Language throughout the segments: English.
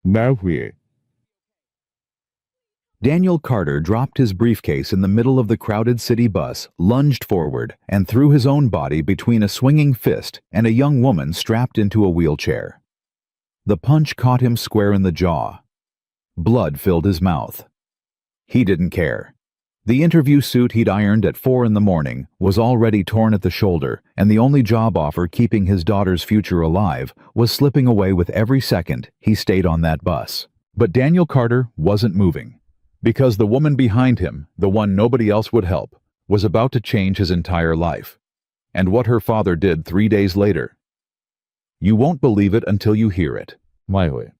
McLean. Daniel Carter dropped his briefcase in the middle of the crowded city bus, lunged forward, and threw his own body between a swinging fist and a young woman strapped into a wheelchair. The punch caught him square in the jaw. Blood filled his mouth. He didn't care. The interview suit he'd ironed at 4 a.m. was already torn at the shoulder, and the only job offer keeping his daughter's future alive was slipping away with every second he stayed on that bus. But Daniel Carter wasn't moving. Because the woman behind him, the one nobody else would help, was about to change his entire life. And what her father did 3 days later. You won't believe it until you hear it. McLean.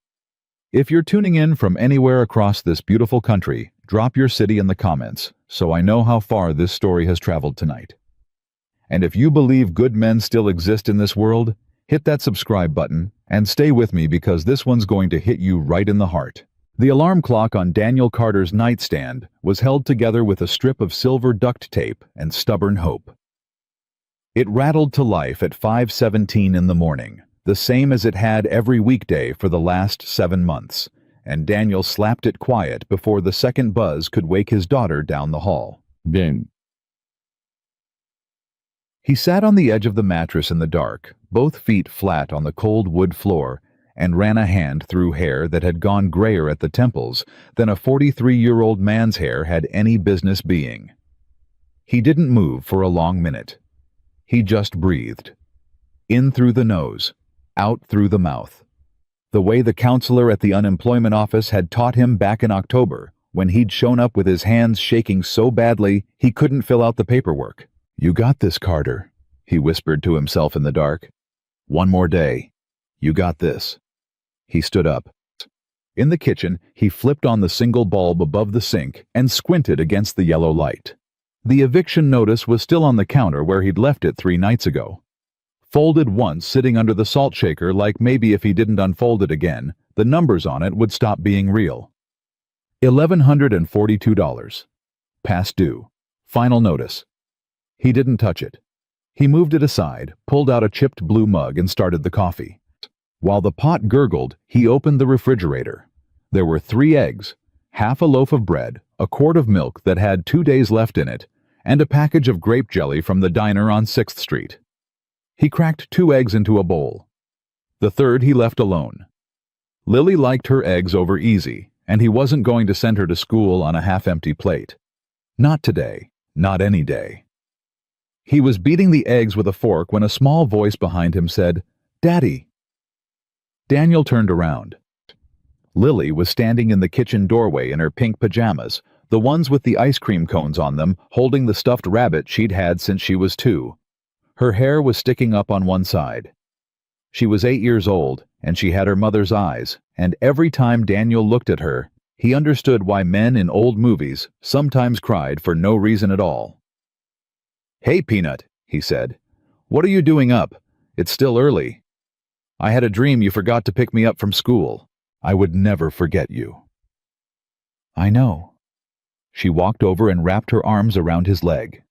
If you're tuning in from anywhere across this beautiful country, drop your city in the comments, so I know how far this story has traveled tonight. And if you believe good men still exist in this world, hit that subscribe button and stay with me because this one's going to hit you right in the heart. The alarm clock on Daniel Carter's nightstand was held together with a strip of silver duct tape and stubborn hope. It rattled to life at 5:17 in the morning, the same as it had every weekday for the last 7 months, and Daniel slapped it quiet before the second buzz could wake his daughter down the hall. Ben. He sat on the edge of the mattress in the dark, both feet flat on the cold wood floor, and ran a hand through hair that had gone grayer at the temples than a 43-year-old man's hair had any business being. He didn't move for a long minute. He just breathed. In through the nose, out through the mouth. The way the counselor at the unemployment office had taught him back in October, when he'd shown up with his hands shaking so badly he couldn't fill out the paperwork. "You got this, Carter," he whispered to himself in the dark. "One more day. You got this." He stood up. In the kitchen, he flipped on the single bulb above the sink and squinted against the yellow light. The eviction notice was still on the counter where he'd left it 3 nights ago. Folded once sitting under the salt shaker like maybe if he didn't unfold it again, the numbers on it would stop being real. $1,142. Past due. Final notice. He didn't touch it. He moved it aside, pulled out a chipped blue mug and started the coffee. While the pot gurgled, he opened the refrigerator. There were 3 eggs, half a loaf of bread, a quart of milk that had 2 days left in it, and a package of grape jelly from the diner on 6th Street. He cracked 2 eggs into a bowl. The third he left alone. Lily liked her eggs over easy, and he wasn't going to send her to school on a half-empty plate. Not today, not any day. He was beating the eggs with a fork when a small voice behind him said, "Daddy." Daniel turned around. Lily was standing in the kitchen doorway in her pink pajamas, the ones with the ice cream cones on them, holding the stuffed rabbit she'd had since she was 2. Her hair was sticking up on one side. She was 8 years old, and she had her mother's eyes, and every time Daniel looked at her, he understood why men in old movies sometimes cried for no reason at all. "Hey, Peanut," he said. "What are you doing up? It's still early. I had a dream you forgot to pick me up from school. I would never forget you." "I know." She walked over and wrapped her arms around his leg.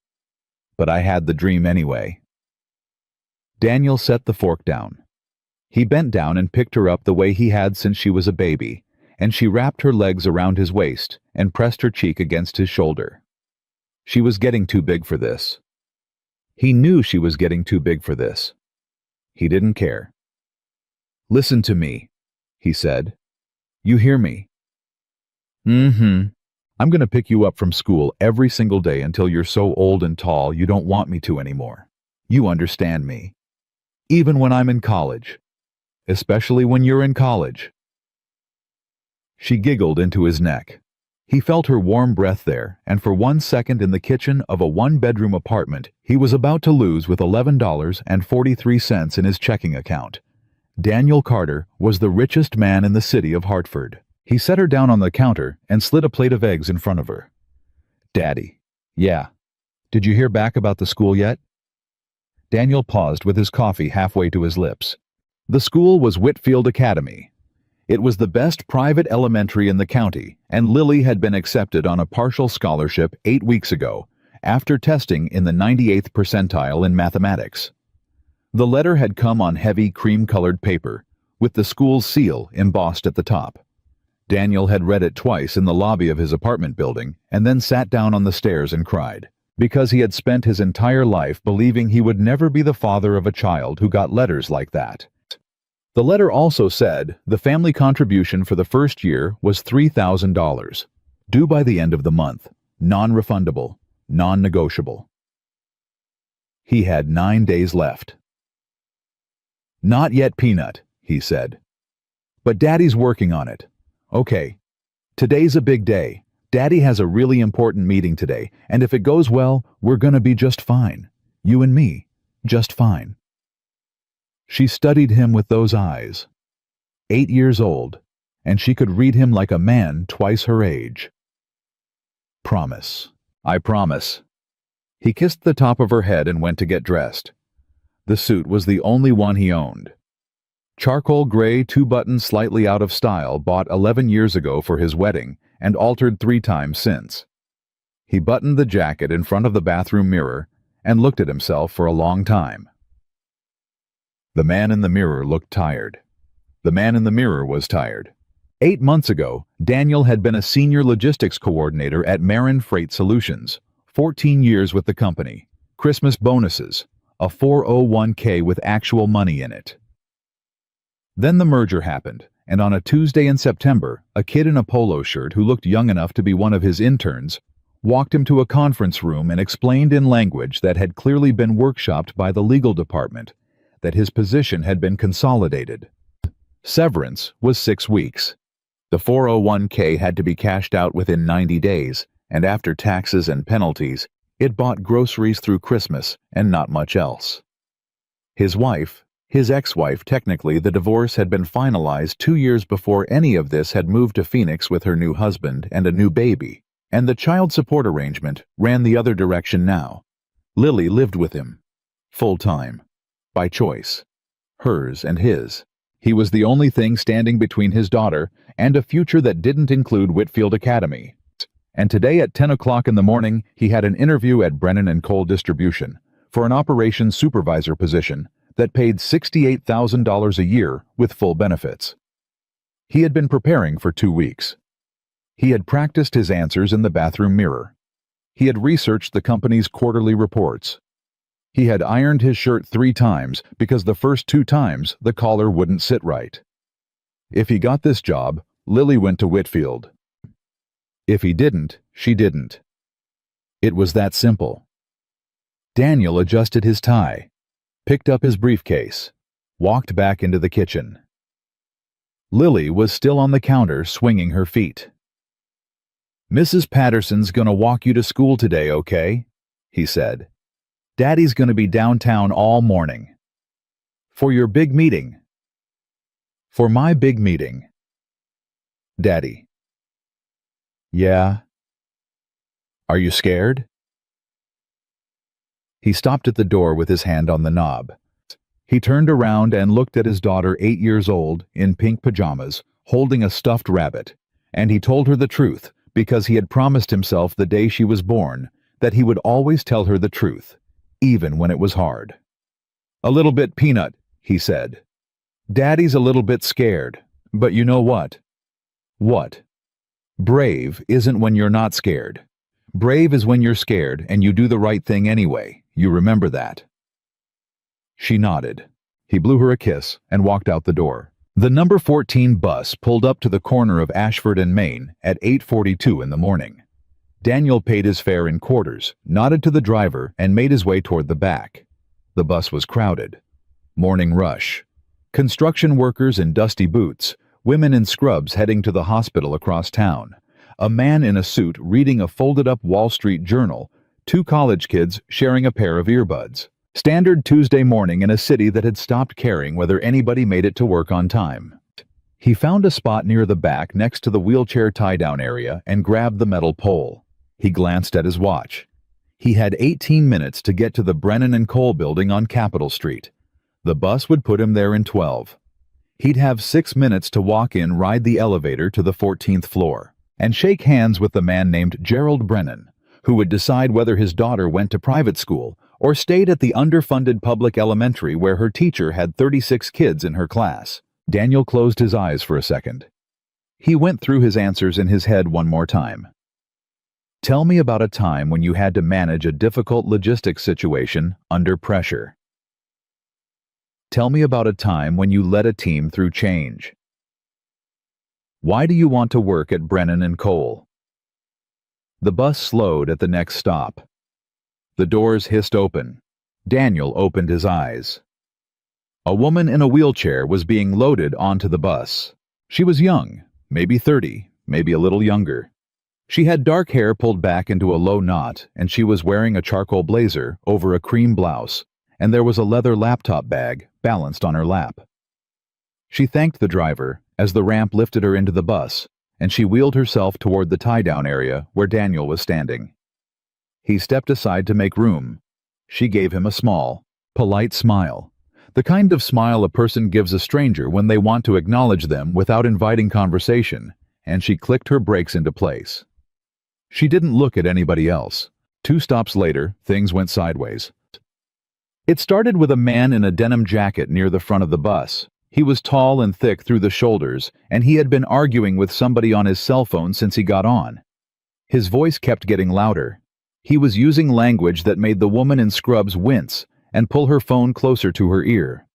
"But I had the dream anyway." Daniel set the fork down. He bent down and picked her up the way he had since she was a baby, and she wrapped her legs around his waist and pressed her cheek against his shoulder. She was getting too big for this. He knew she was getting too big for this. He didn't care. "Listen to me," he said. "You hear me?" I'm going to pick you up from school every single day until you're so old and tall you don't want me to anymore. You understand me. Even when I'm in college. Especially when you're in college." She giggled into his neck. He felt her warm breath there, and for 1 second in the kitchen of a 1-bedroom apartment, he was about to lose with $11.43 in his checking account. Daniel Carter was the richest man in the city of Hartford. He set her down on the counter and slid a plate of eggs in front of her. "Daddy." "Yeah. Did you hear back about the school yet?" Daniel paused with his coffee halfway to his lips. The school was Whitfield Academy. It was the best private elementary in the county, and Lily had been accepted on a partial scholarship 8 weeks ago, after testing in the 98th percentile in mathematics. The letter had come on heavy cream-colored paper, with the school's seal embossed at the top. Daniel had read it twice in the lobby of his apartment building and then sat down on the stairs and cried, because he had spent his entire life believing he would never be the father of a child who got letters like that. The letter also said the family contribution for the first year was $3,000, due by the end of the month, non-refundable, non-negotiable. He had 9 days left. "Not yet, Peanut," he said. "But Daddy's working on it. Okay. Today's a big day. Daddy has a really important meeting today, and if it goes well, we're gonna be just fine. You and me, just fine." She studied him with those eyes. 8 years old, and she could read him like a man twice her age. "Promise. I promise." He kissed the top of her head and went to get dressed. The suit was the only one he owned. Charcoal gray, 2-button, slightly out of style, bought 11 years ago for his wedding and altered 3 times since. He buttoned the jacket in front of the bathroom mirror and looked at himself for a long time. The man in the mirror looked tired. The man in the mirror was tired. 8 months ago, Daniel had been a senior logistics coordinator at Marin Freight Solutions, 14 years with the company, Christmas bonuses, a 401k with actual money in it. Then the merger happened, and on a Tuesday in September, a kid in a polo shirt who looked young enough to be one of his interns walked him to a conference room and explained in language that had clearly been workshopped by the legal department that his position had been consolidated. Severance was 6 weeks. The 401k had to be cashed out within 90 days, and after taxes and penalties, it bought groceries through Christmas and not much else. His ex-wife, technically the divorce had been finalized 2 years before any of this, had moved to Phoenix with her new husband and a new baby, and the child support arrangement ran the other direction now. Lily lived with him, full-time, by choice, hers and his. He was the only thing standing between his daughter and a future that didn't include Whitfield Academy. And today at 10 o'clock in the morning, he had an interview at Brennan & Cole Distribution for an operations supervisor position that paid $68,000 a year with full benefits. He had been preparing for 2 weeks. He had practiced his answers in the bathroom mirror. He had researched the company's quarterly reports. He had ironed his shirt 3 times because the first 2 times the collar wouldn't sit right. If he got this job, Lily went to Whitfield. If he didn't, she didn't. It was that simple. Daniel adjusted his tie, picked up his briefcase, walked back into the kitchen. Lily was still on the counter swinging her feet. "Mrs. Patterson's gonna walk you to school today, okay?" he said. "Daddy's gonna be downtown all morning." "For your big meeting." "For my big meeting." "Daddy." "Yeah." "Are you scared?" He stopped at the door with his hand on the knob. He turned around and looked at his daughter, 8 years old, in pink pajamas, holding a stuffed rabbit, and he told her the truth because he had promised himself the day she was born that he would always tell her the truth, even when it was hard. "A little bit, Peanut," he said. "Daddy's a little bit scared, but you know what?" "What?" "Brave isn't when you're not scared. Brave is when you're scared and you do the right thing anyway. You remember that?" She nodded. He blew her a kiss and walked out the door. The number 14 bus pulled up to the corner of Ashford and Main at 8:42 in the morning. Daniel paid his fare in quarters, nodded to the driver, and made his way toward the back. The bus was crowded. Morning rush. Construction workers in dusty boots, women in scrubs heading to the hospital across town, a man in a suit reading a folded-up Wall Street Journal, 2 college kids sharing a pair of earbuds. Standard Tuesday morning in a city that had stopped caring whether anybody made it to work on time. He found a spot near the back next to the wheelchair tie-down area and grabbed the metal pole. He glanced at his watch. He had 18 minutes to get to the Brennan & Cole building on Capitol Street. The bus would put him there in 12. He'd have 6 minutes to walk in, ride the elevator to the 14th floor, and shake hands with the man named Gerald Brennan, who would decide whether his daughter went to private school or stayed at the underfunded public elementary where her teacher had 36 kids in her class. Daniel closed his eyes for a second. He went through his answers in his head one more time. Tell me about a time when you had to manage a difficult logistics situation under pressure. Tell me about a time when you led a team through change. Why do you want to work at Brennan and Cole? The bus slowed at the next stop. The doors hissed open. Daniel opened his eyes. A woman in a wheelchair was being loaded onto the bus. She was young, maybe 30, maybe a little younger. She had dark hair pulled back into a low knot, and she was wearing a charcoal blazer over a cream blouse, and there was a leather laptop bag balanced on her lap. She thanked the driver as the ramp lifted her into the bus, and she wheeled herself toward the tie-down area where Daniel was standing. He stepped aside to make room. She gave him a small, polite smile, the kind of smile a person gives a stranger when they want to acknowledge them without inviting conversation, and she clicked her brakes into place. She didn't look at anybody else. 2 stops later, things went sideways. It started with a man in a denim jacket near the front of the bus. He was tall and thick through the shoulders, and he had been arguing with somebody on his cell phone since he got on. His voice kept getting louder. He was using language that made the woman in scrubs wince and pull her phone closer to her ear.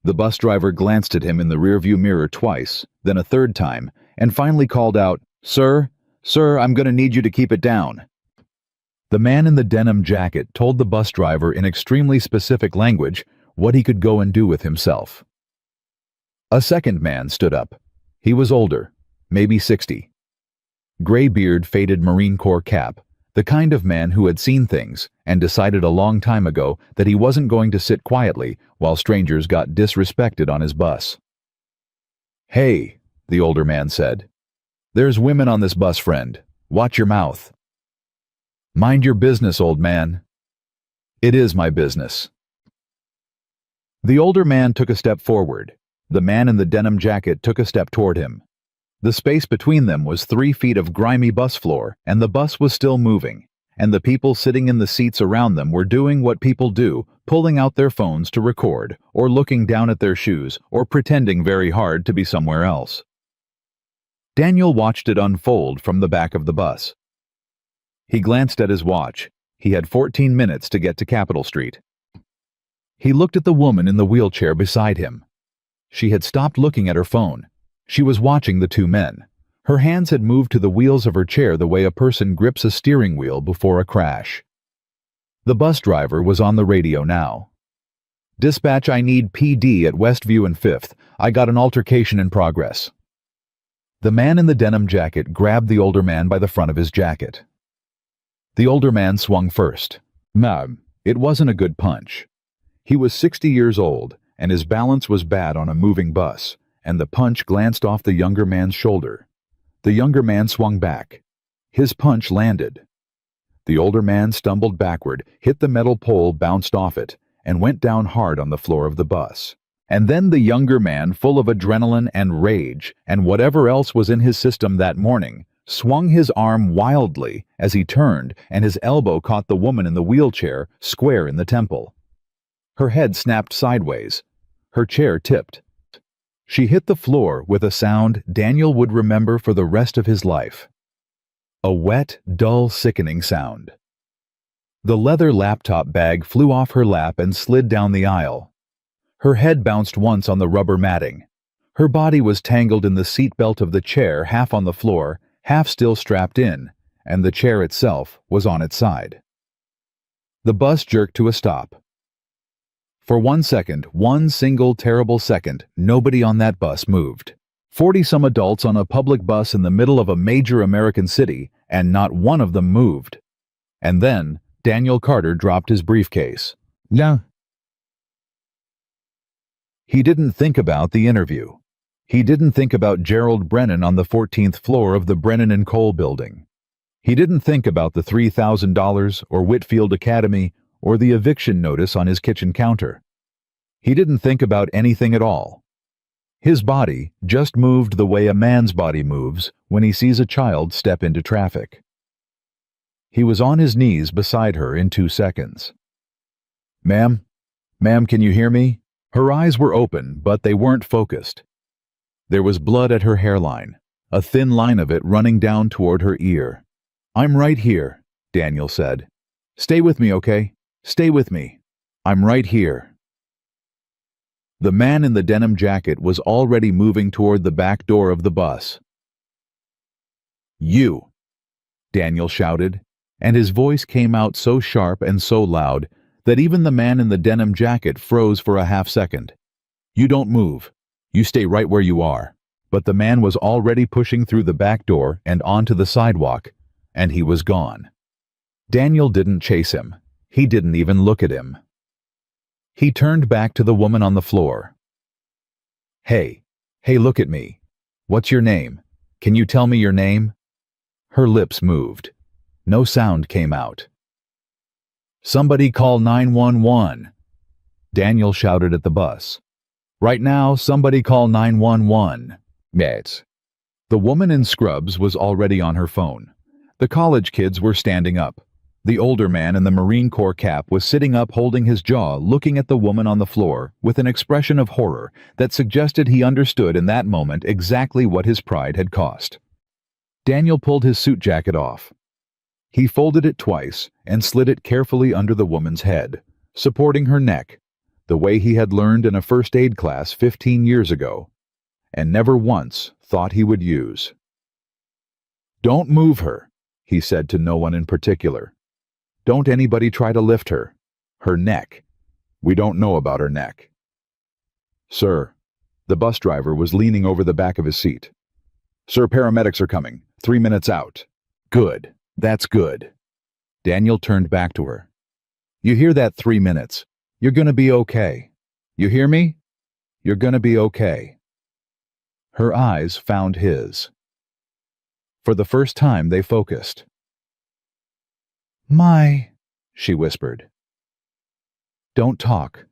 The bus driver glanced at him in the rearview mirror twice, then a third time, and finally called out, "Sir, I'm going to need you to keep it down." The man in the denim jacket told the bus driver in extremely specific language what he could go and do with himself. A second man stood up. He was older, maybe 60. Gray beard, faded Marine Corps cap, the kind of man who had seen things and decided a long time ago that he wasn't going to sit quietly while strangers got disrespected on his bus. "Hey," the older man said. "There's women on this bus, friend. Watch your mouth." "Mind your business, old man." "It is my business." The older man took a step forward. The man in the denim jacket took a step toward him. The space between them was 3 feet of grimy bus floor, and the bus was still moving, and the people sitting in the seats around them were doing what people do, pulling out their phones to record, or looking down at their shoes, or pretending very hard to be somewhere else. Daniel watched it unfold from the back of the bus. He glanced at his watch. He had 14 minutes to get to Capitol Street. He looked at the woman in the wheelchair beside him. She had stopped looking at her phone. She was watching the 2 men. Her hands had moved to the wheels of her chair the way a person grips a steering wheel before a crash. The bus driver was on the radio now. "Dispatch, I need PD at Westview and 5th. I got an altercation in progress." The man in the denim jacket grabbed the older man by the front of his jacket. The older man swung first. It wasn't a good punch. He was 60 years old, and his balance was bad on a moving bus, and the punch glanced off the younger man's shoulder. The younger man swung back. His punch landed. The older man stumbled backward, hit the metal pole, bounced off it, and went down hard on the floor of the bus. And then the younger man, full of adrenaline and rage, and whatever else was in his system that morning, swung his arm wildly as he turned, and his elbow caught the woman in the wheelchair square in the temple. Her head snapped sideways. Her chair tipped. She hit the floor with a sound Daniel would remember for the rest of his life. A wet, dull, sickening sound. The leather laptop bag flew off her lap and slid down the aisle. Her head bounced once on the rubber matting. Her body was tangled in the seat belt of the chair, half on the floor, half still strapped in, and the chair itself was on its side. The bus jerked to a stop. For 1 second, one single terrible second, nobody on that bus moved. 40-some adults on a public bus in the middle of a major American city, and not one of them moved. And then, Daniel Carter dropped his briefcase. No. He didn't think about the interview. He didn't think about Gerald Brennan on the 14th floor of the Brennan and Cole building. He didn't think about the $3,000 or Whitfield Academy or the eviction notice on his kitchen counter. He didn't think about anything at all. His body just moved the way a man's body moves when he sees a child step into traffic. He was on his knees beside her in 2 seconds. Ma'am, can you hear me?" Her eyes were open, but they weren't focused. There was blood at her hairline, a thin line of it running down toward her ear. "I'm right here," Daniel said. "Stay with me, okay? Stay with me. I'm right here." The man in the denim jacket was already moving toward the back door of the bus. "You!" Daniel shouted, and his voice came out so sharp and so loud that even the man in the denim jacket froze for a half second. "You don't move. You stay right where you are." But the man was already pushing through the back door and onto the sidewalk, and he was gone. Daniel didn't chase him. He didn't even look at him. He turned back to the woman on the floor. Hey, look at me. What's your name? Can you tell me your name?" Her lips moved. No sound came out. "Somebody call 911. Daniel shouted at the bus. "Right now, somebody call 911. Yes." The woman in scrubs was already on her phone. The college kids were standing up. The older man in the Marine Corps cap was sitting up holding his jaw, looking at the woman on the floor with an expression of horror that suggested he understood in that moment exactly what his pride had cost. Daniel pulled his suit jacket off. He folded it twice and slid it carefully under the woman's head, supporting her neck, the way he had learned in a first aid class 15 years ago, and never once thought he would use. "Don't move her," he said to no one in particular. "Don't anybody try to lift her. Her neck. We don't know about her neck." "Sir," the bus driver was leaning over the back of his seat. "Sir, paramedics are coming. 3 minutes out." "Good. That's good." Daniel turned back to her. "You hear that? 3 minutes. You're gonna be okay. You hear me? You're gonna be okay." Her eyes found his. For the first time they focused. "My," she whispered. "Don't talk.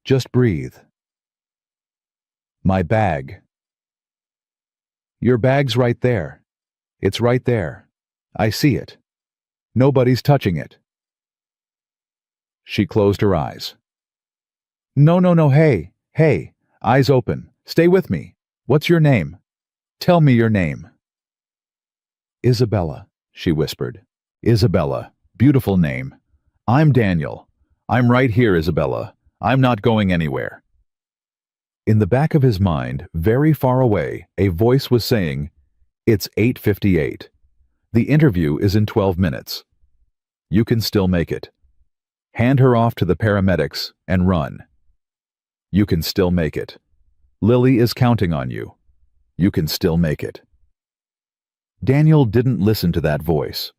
Just breathe." "My bag." "Your bag's right there. It's right there. I see it. Nobody's touching it." She closed her eyes. No, hey, eyes open. Stay with me. What's your name? Tell me your name." "Isabella," she whispered. "Isabella. Beautiful name. I'm Daniel. I'm right here, Isabella. I'm not going anywhere." In the back of his mind, very far away, a voice was saying, "It's 8:58. The interview is in 12 minutes. You can still make it. Hand her off to the paramedics and run. You can still make it. Lily is counting on you. You can still make it." Daniel didn't listen to that voice.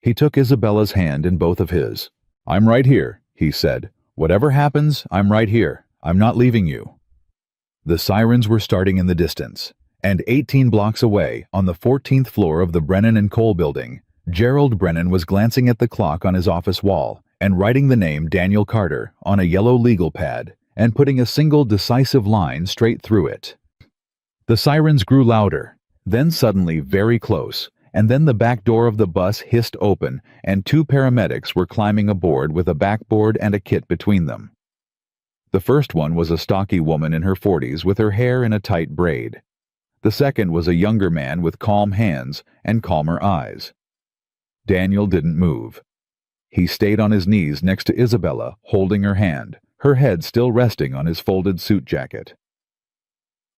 He took Isabella's hand in both of his. "I'm right here," he said. "Whatever happens, I'm right here. I'm not leaving you." The sirens were starting in the distance, and 18 blocks away, on the 14th floor of the Brennan and Cole building, Gerald Brennan was glancing at the clock on his office wall and writing the name Daniel Carter on a yellow legal pad and putting a single decisive line straight through it. The sirens grew louder, then suddenly very close, and then the back door of the bus hissed open and 2 paramedics were climbing aboard with a backboard and a kit between them. The first one was a stocky woman in her 40s with her hair in a tight braid. The second was a younger man with calm hands and calmer eyes. Daniel didn't move. He stayed on his knees next to Isabella, holding her hand, her head still resting on his folded suit jacket.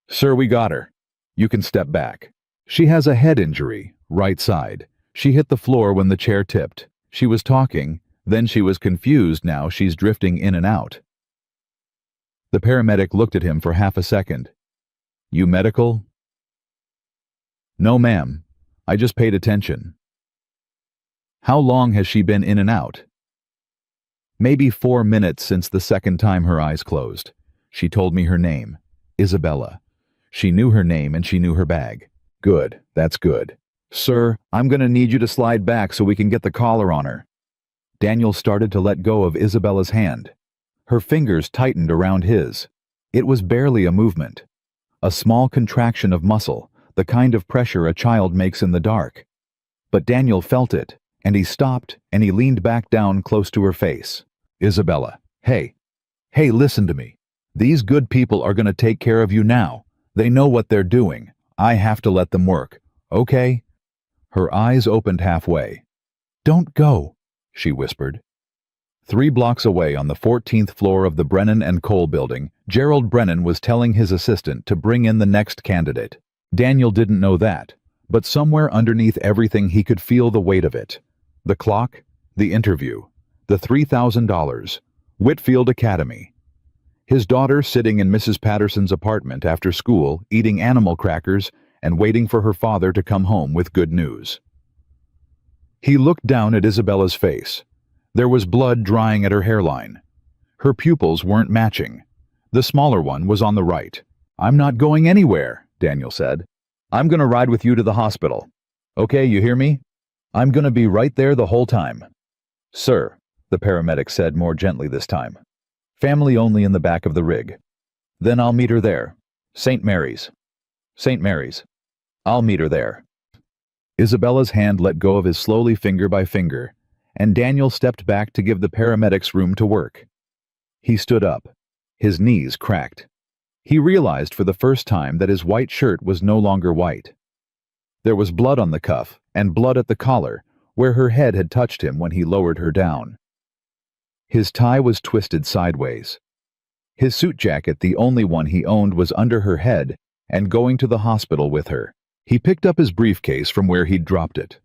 "Sir, we got her. You can step back. She has a head injury, right side. She hit the floor when the chair tipped. She was talking, then she was confused, now she's drifting in and out." The paramedic looked at him for half a second. "You medical?" "No, ma'am. I just paid attention." "How long has she been in and out?" "Maybe 4 minutes since the second time her eyes closed. She told me her name. Isabella. She knew her name and she knew her bag." "Good, that's good. Sir, I'm going to need you to slide back so we can get the collar on her." Daniel started to let go of Isabella's hand. Her fingers tightened around his. It was barely a movement. A small contraction of muscle, the kind of pressure a child makes in the dark. But Daniel felt it, and he stopped and he leaned back down close to her face. "Isabella, hey, listen to me. These good people are going to take care of you now. They know what they're doing. I have to let them work. Okay? Her eyes opened halfway. Don't go, she whispered. 3 blocks away on the 14th floor of the Brennan and Cole building, Gerald Brennan was telling his assistant to bring in the next candidate. Daniel didn't know that, but somewhere underneath everything he could feel the weight of it. The clock, the interview, the $3,000, Whitfield Academy. His daughter sitting in Mrs. Patterson's apartment after school, eating animal crackers and waiting for her father to come home with good news. He looked down at Isabella's face. There was blood drying at her hairline. Her pupils weren't matching. The smaller one was on the right. I'm not going anywhere, Daniel said. I'm going to ride with you to the hospital. Okay, you hear me? I'm going to be right there the whole time. Sir, the paramedic said more gently this time. Family only in the back of the rig. Then I'll meet her there. St. Mary's. St. Mary's. I'll meet her there. Isabella's hand let go of his slowly finger by finger, and Daniel stepped back to give the paramedics room to work. He stood up. His knees cracked. He realized for the first time that his white shirt was no longer white. There was blood on the cuff and blood at the collar, where her head had touched him when he lowered her down. His tie was twisted sideways. His suit jacket, the only one he owned, was under her head and going to the hospital with her. He picked up his briefcase from where he'd dropped it.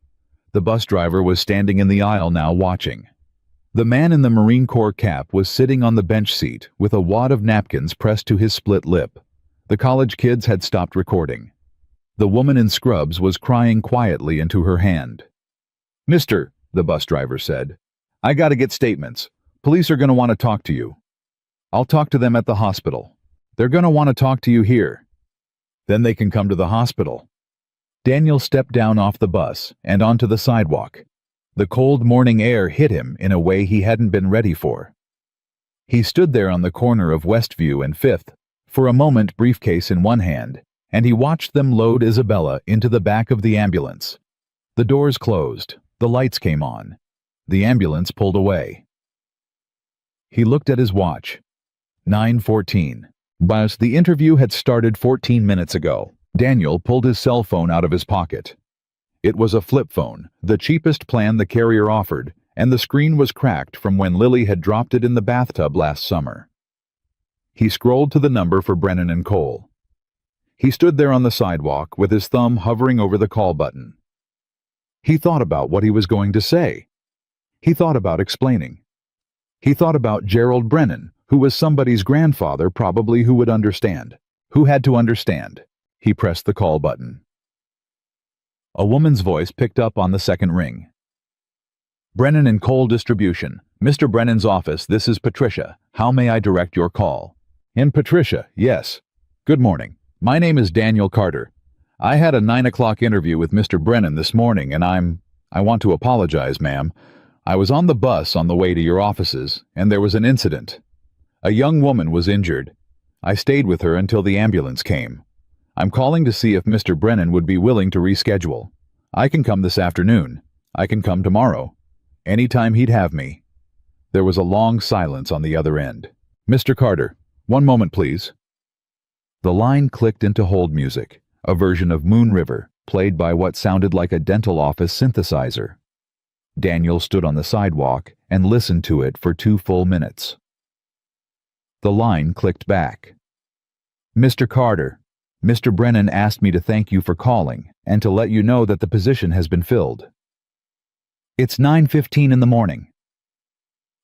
The bus driver was standing in the aisle now watching. The man in the Marine Corps cap was sitting on the bench seat with a wad of napkins pressed to his split lip. The college kids had stopped recording. The woman in scrubs was crying quietly into her hand. Mister, the bus driver said, I gotta get statements. Police are gonna want to talk to you. I'll talk to them at the hospital. They're gonna want to talk to you here. Then they can come to the hospital. Daniel stepped down off the bus and onto the sidewalk. The cold morning air hit him in a way he hadn't been ready for. He stood there on the corner of Westview and 5th, for a moment, briefcase in one hand, and he watched them load Isabella into the back of the ambulance. The doors closed. The lights came on. The ambulance pulled away. He looked at his watch. 9:14. But the interview had started 14 minutes ago. Daniel pulled his cell phone out of his pocket. It was a flip phone, the cheapest plan the carrier offered, and the screen was cracked from when Lily had dropped it in the bathtub last summer. He scrolled to the number for Brennan and Cole. He stood there on the sidewalk with his thumb hovering over the call button. He thought about what he was going to say. He thought about explaining. He thought about Gerald Brennan, who was somebody's grandfather probably, who would understand. Who had to understand. He pressed the call button. A woman's voice picked up on the second ring. Brennan and Cole Distribution. Mr. Brennan's office, this is Patricia. How may I direct your call? In Patricia, yes. Good morning. My name is Daniel Carter. I had a 9 o'clock interview with Mr. Brennan this morning, and I want to apologize, ma'am. I was on the bus on the way to your offices, and there was an incident. A young woman was injured. I stayed with her until the ambulance came. I'm calling to see if Mr. Brennan would be willing to reschedule. I can come this afternoon. I can come tomorrow. Anytime he'd have me. There was a long silence on the other end. Mr. Carter, one moment, please. The line clicked into hold music, a version of Moon River, played by what sounded like a dental office synthesizer. Daniel stood on the sidewalk and listened to it for 2 full minutes. The line clicked back. Mr. Carter, Mr. Brennan asked me to thank you for calling and to let you know that the position has been filled. It's 9:15 in the morning.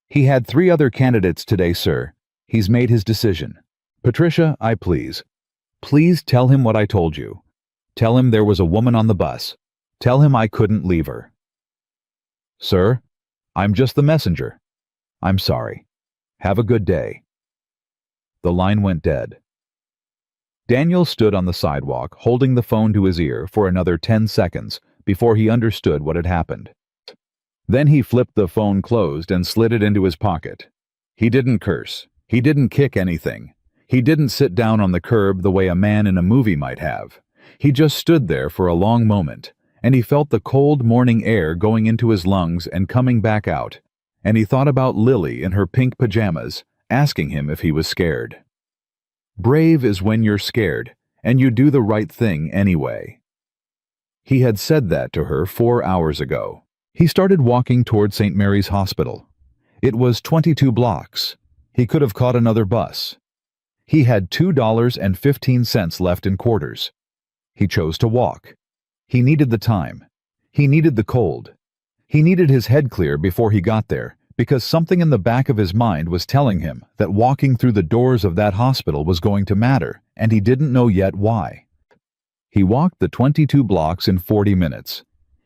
He had 3 other candidates today, sir. He's made his decision. Patricia, please tell him what I told you. Tell him there was a woman on the bus. Tell him I couldn't leave her. Sir, I'm just the messenger. I'm sorry. Have a good day. The line went dead. Daniel stood on the sidewalk, holding the phone to his ear for another 10 seconds before he understood what had happened. Then he flipped the phone closed and slid it into his pocket. He didn't curse. He didn't kick anything. He didn't sit down on the curb the way a man in a movie might have. He just stood there for a long moment, and he felt the cold morning air going into his lungs and coming back out, and he thought about Lily in her pink pajamas, asking him if he was scared. Brave is when you're scared, and you do the right thing anyway." He had said that to her 4 hours ago. He started walking toward St. Mary's Hospital. It was 22 blocks. He could have caught another bus. He had $2.15 left in quarters. He chose to walk. He needed the time. He needed the cold. He needed his head clear before he got there, because something in the back of his mind was telling him that walking through the doors of that hospital was going to matter, and he didn't know yet why. He walked the 22 blocks in 40 minutes.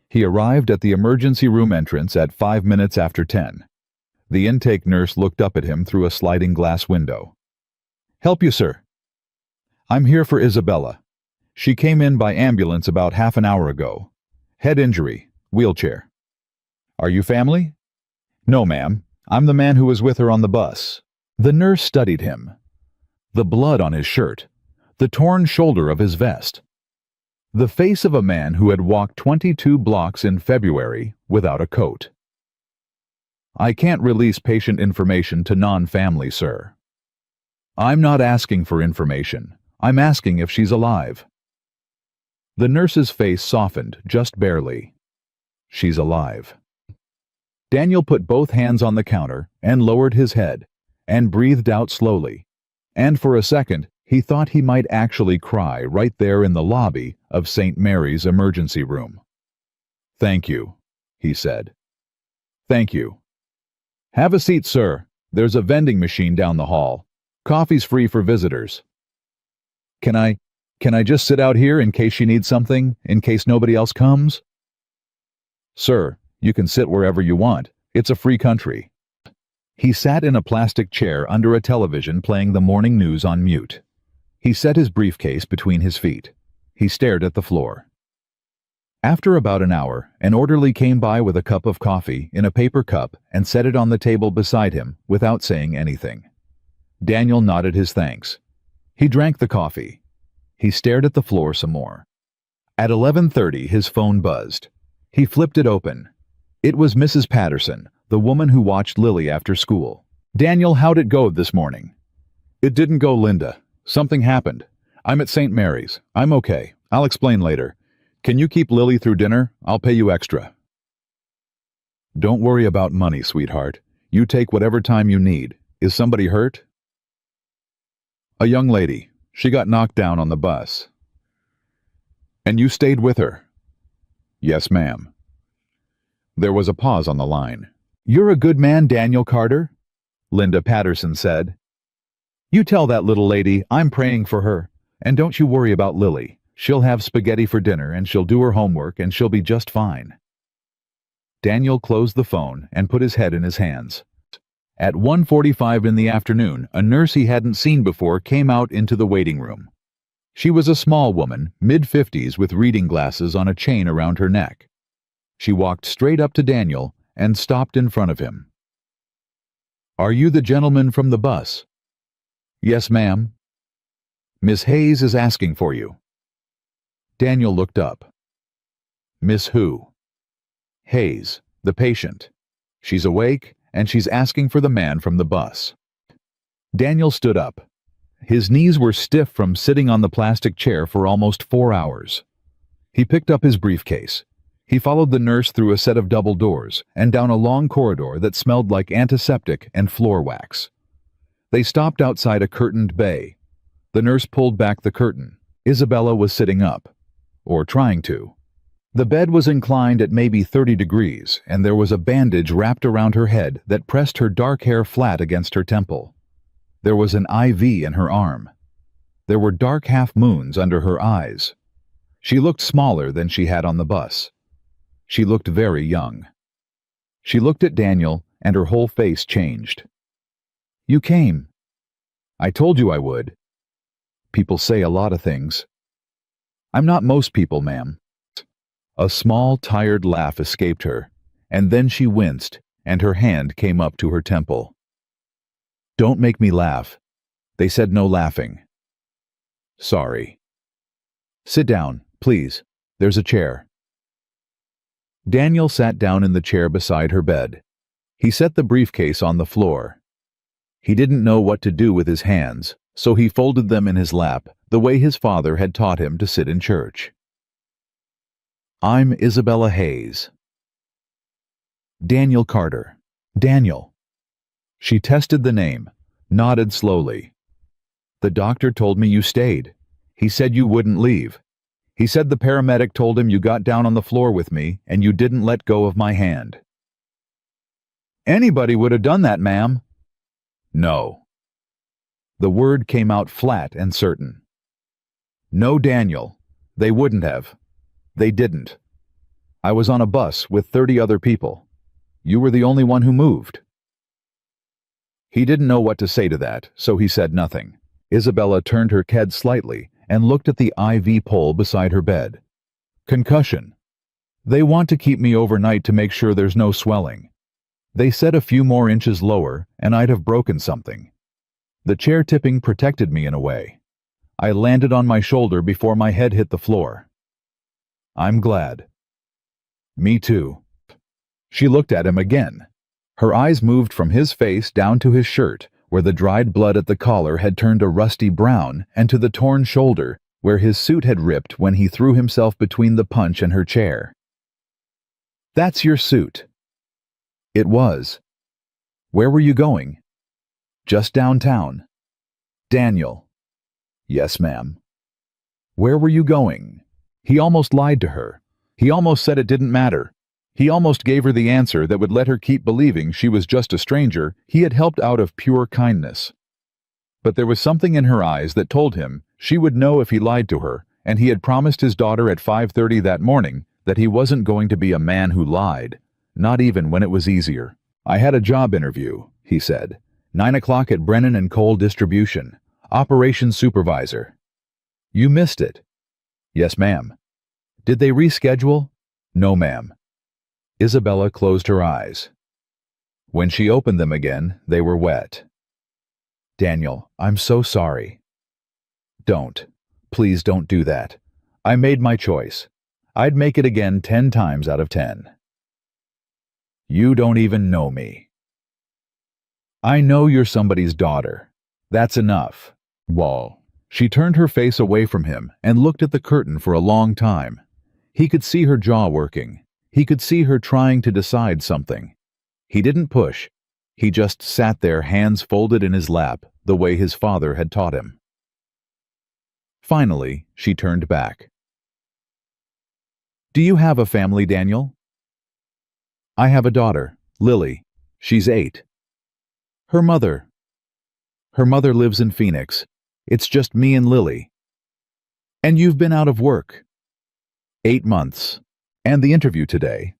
He arrived at the emergency room entrance at 5 minutes after 10. The intake nurse looked up at him through a sliding glass window. "Help you, sir?" "I'm here for Isabella. She came in by ambulance about half an hour ago. Head injury, wheelchair." "Are you family?" "No, ma'am. I'm the man who was with her on the bus." The nurse studied him. The blood on his shirt. The torn shoulder of his vest. The face of a man who had walked 22 blocks in February without a coat. "I can't release patient information to non-family, sir." "I'm not asking for information. I'm asking if she's alive." The nurse's face softened just barely. "She's alive." Daniel put both hands on the counter and lowered his head and breathed out slowly. And for a second, he thought he might actually cry right there in the lobby of St. Mary's emergency room. "Thank you," he said. "Thank you." "Have a seat, sir. There's a vending machine down the hall. Coffee's free for visitors." Can I just sit out here in case she needs something, in case nobody else comes?" "Sir, you can sit wherever you want. It's a free country." He sat in a plastic chair under a television playing the morning news on mute. He set his briefcase between his feet. He stared at the floor. After about an hour, an orderly came by with a cup of coffee in a paper cup and set it on the table beside him without saying anything. Daniel nodded his thanks. He drank the coffee. He stared at the floor some more. At 11:30, his phone buzzed. He flipped it open. It was Mrs. Patterson, the woman who watched Lily after school. "Daniel, how'd it go this morning?" "It didn't go, Linda. Something happened. I'm at St. Mary's. I'm okay. I'll explain later. Can you keep Lily through dinner? I'll pay you extra." "Don't worry about money, sweetheart. You take whatever time you need. Is somebody hurt?" "A young lady. She got knocked down on the bus." "And you stayed with her?" "Yes, ma'am." There was a pause on the line. "You're a good man, Daniel Carter," Linda Patterson said. "You tell that little lady I'm praying for her, and don't you worry about Lily. She'll have spaghetti for dinner, and she'll do her homework, and she'll be just fine." Daniel closed the phone and put his head in his hands. At 1:45 in the afternoon, a nurse he hadn't seen before came out into the waiting room. She was a small woman, mid-50s, with reading glasses on a chain around her neck. She walked straight up to Daniel and stopped in front of him. "Are you the gentleman from the bus?" "Yes, ma'am." "Miss Hayes is asking for you." Daniel looked up. "Miss who?" "Hayes, the patient. She's awake, and she's asking for the man from the bus." Daniel stood up. His knees were stiff from sitting on the plastic chair for almost 4 hours. He picked up his briefcase. He followed the nurse through a set of double doors and down a long corridor that smelled like antiseptic and floor wax. They stopped outside a curtained bay. The nurse pulled back the curtain. Isabella was sitting up, or trying to. The bed was inclined at maybe 30 degrees, and there was a bandage wrapped around her head that pressed her dark hair flat against her temple. There was an IV in her arm. There were dark half-moons under her eyes. She looked smaller than she had on the bus. She looked very young. She looked at Daniel, and her whole face changed. "You came." "I told you I would." "People say a lot of things." "I'm not most people, ma'am." A small, tired laugh escaped her, and then she winced, and her hand came up to her temple. "Don't make me laugh. They said no laughing." "Sorry." "Sit down, please. There's a chair." Daniel sat down in the chair beside her bed. He set the briefcase on the floor. He didn't know what to do with his hands, so he folded them in his lap the way his father had taught him to sit in church. I'm Isabella Hayes. Daniel Carter. Daniel. She tested the name, nodded slowly. The doctor told me you stayed. He said you wouldn't leave. He said the paramedic told him you got down on the floor with me and you didn't let go of my hand. Anybody would have done that, ma'am. No. The word came out flat and certain. No, Daniel. They wouldn't have. They didn't. I was on a bus with 30 other people. You were the only one who moved. He didn't know what to say to that, so he said nothing. Isabella turned her head slightly and looked at the IV pole beside her bed. Concussion. They want to keep me overnight to make sure there's no swelling. They said a few more inches lower and I'd have broken something. The chair tipping protected me in a way. I landed on my shoulder before my head hit the floor. I'm glad. Me too. She looked at him again. Her eyes moved from his face down to his shirt, where the dried blood at the collar had turned a rusty brown, and to the torn shoulder, where his suit had ripped when he threw himself between the punch and her chair. That's your suit. It was. Where were you going? Just downtown. Daniel. Yes, ma'am. Where were you going? He almost lied to her. He almost said it didn't matter. He almost gave her the answer that would let her keep believing she was just a stranger he had helped out of pure kindness. But there was something in her eyes that told him she would know if he lied to her, and he had promised his daughter at 5:30 that morning that he wasn't going to be a man who lied, not even when it was easier. I had a job interview, he said. 9 o'clock at Brennan and Cole Distribution. Operations Supervisor. You missed it. Yes, ma'am. Did they reschedule? No, ma'am. Isabella closed her eyes. When she opened them again, they were wet. Daniel, I'm so sorry. Don't. Please don't do that. I made my choice. I'd make it again 10 times out of 10. You don't even know me. I know you're somebody's daughter. That's enough. Whoa. She turned her face away from him and looked at the curtain for a long time. He could see her jaw working. He could see her trying to decide something. He didn't push. He just sat there, hands folded in his lap, the way his father had taught him. Finally, she turned back. Do you have a family, Daniel? I have a daughter, Lily. She's 8. Her mother lives in Phoenix. It's just me and Lily. And you've been out of work. 8 months. And the interview today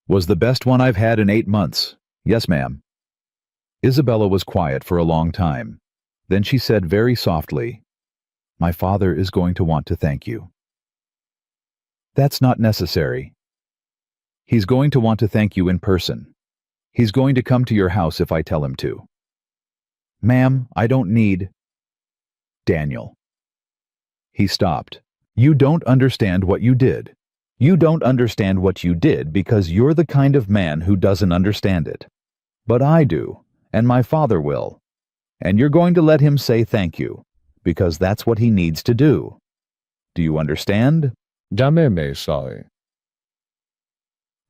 was the best one I've had in 8 months. Yes, ma'am. Isabella was quiet for a long time. Then she said very softly, My father is going to want to thank you. That's not necessary. He's going to want to thank you in person. He's going to come to your house if I tell him to. Ma'am, I don't need... Daniel. He stopped. You don't understand what you did. You don't understand what you did because you're the kind of man who doesn't understand it. But I do, and my father will. And you're going to let him say thank you, because that's what he needs to do. Do you understand? Llámeme, sabe.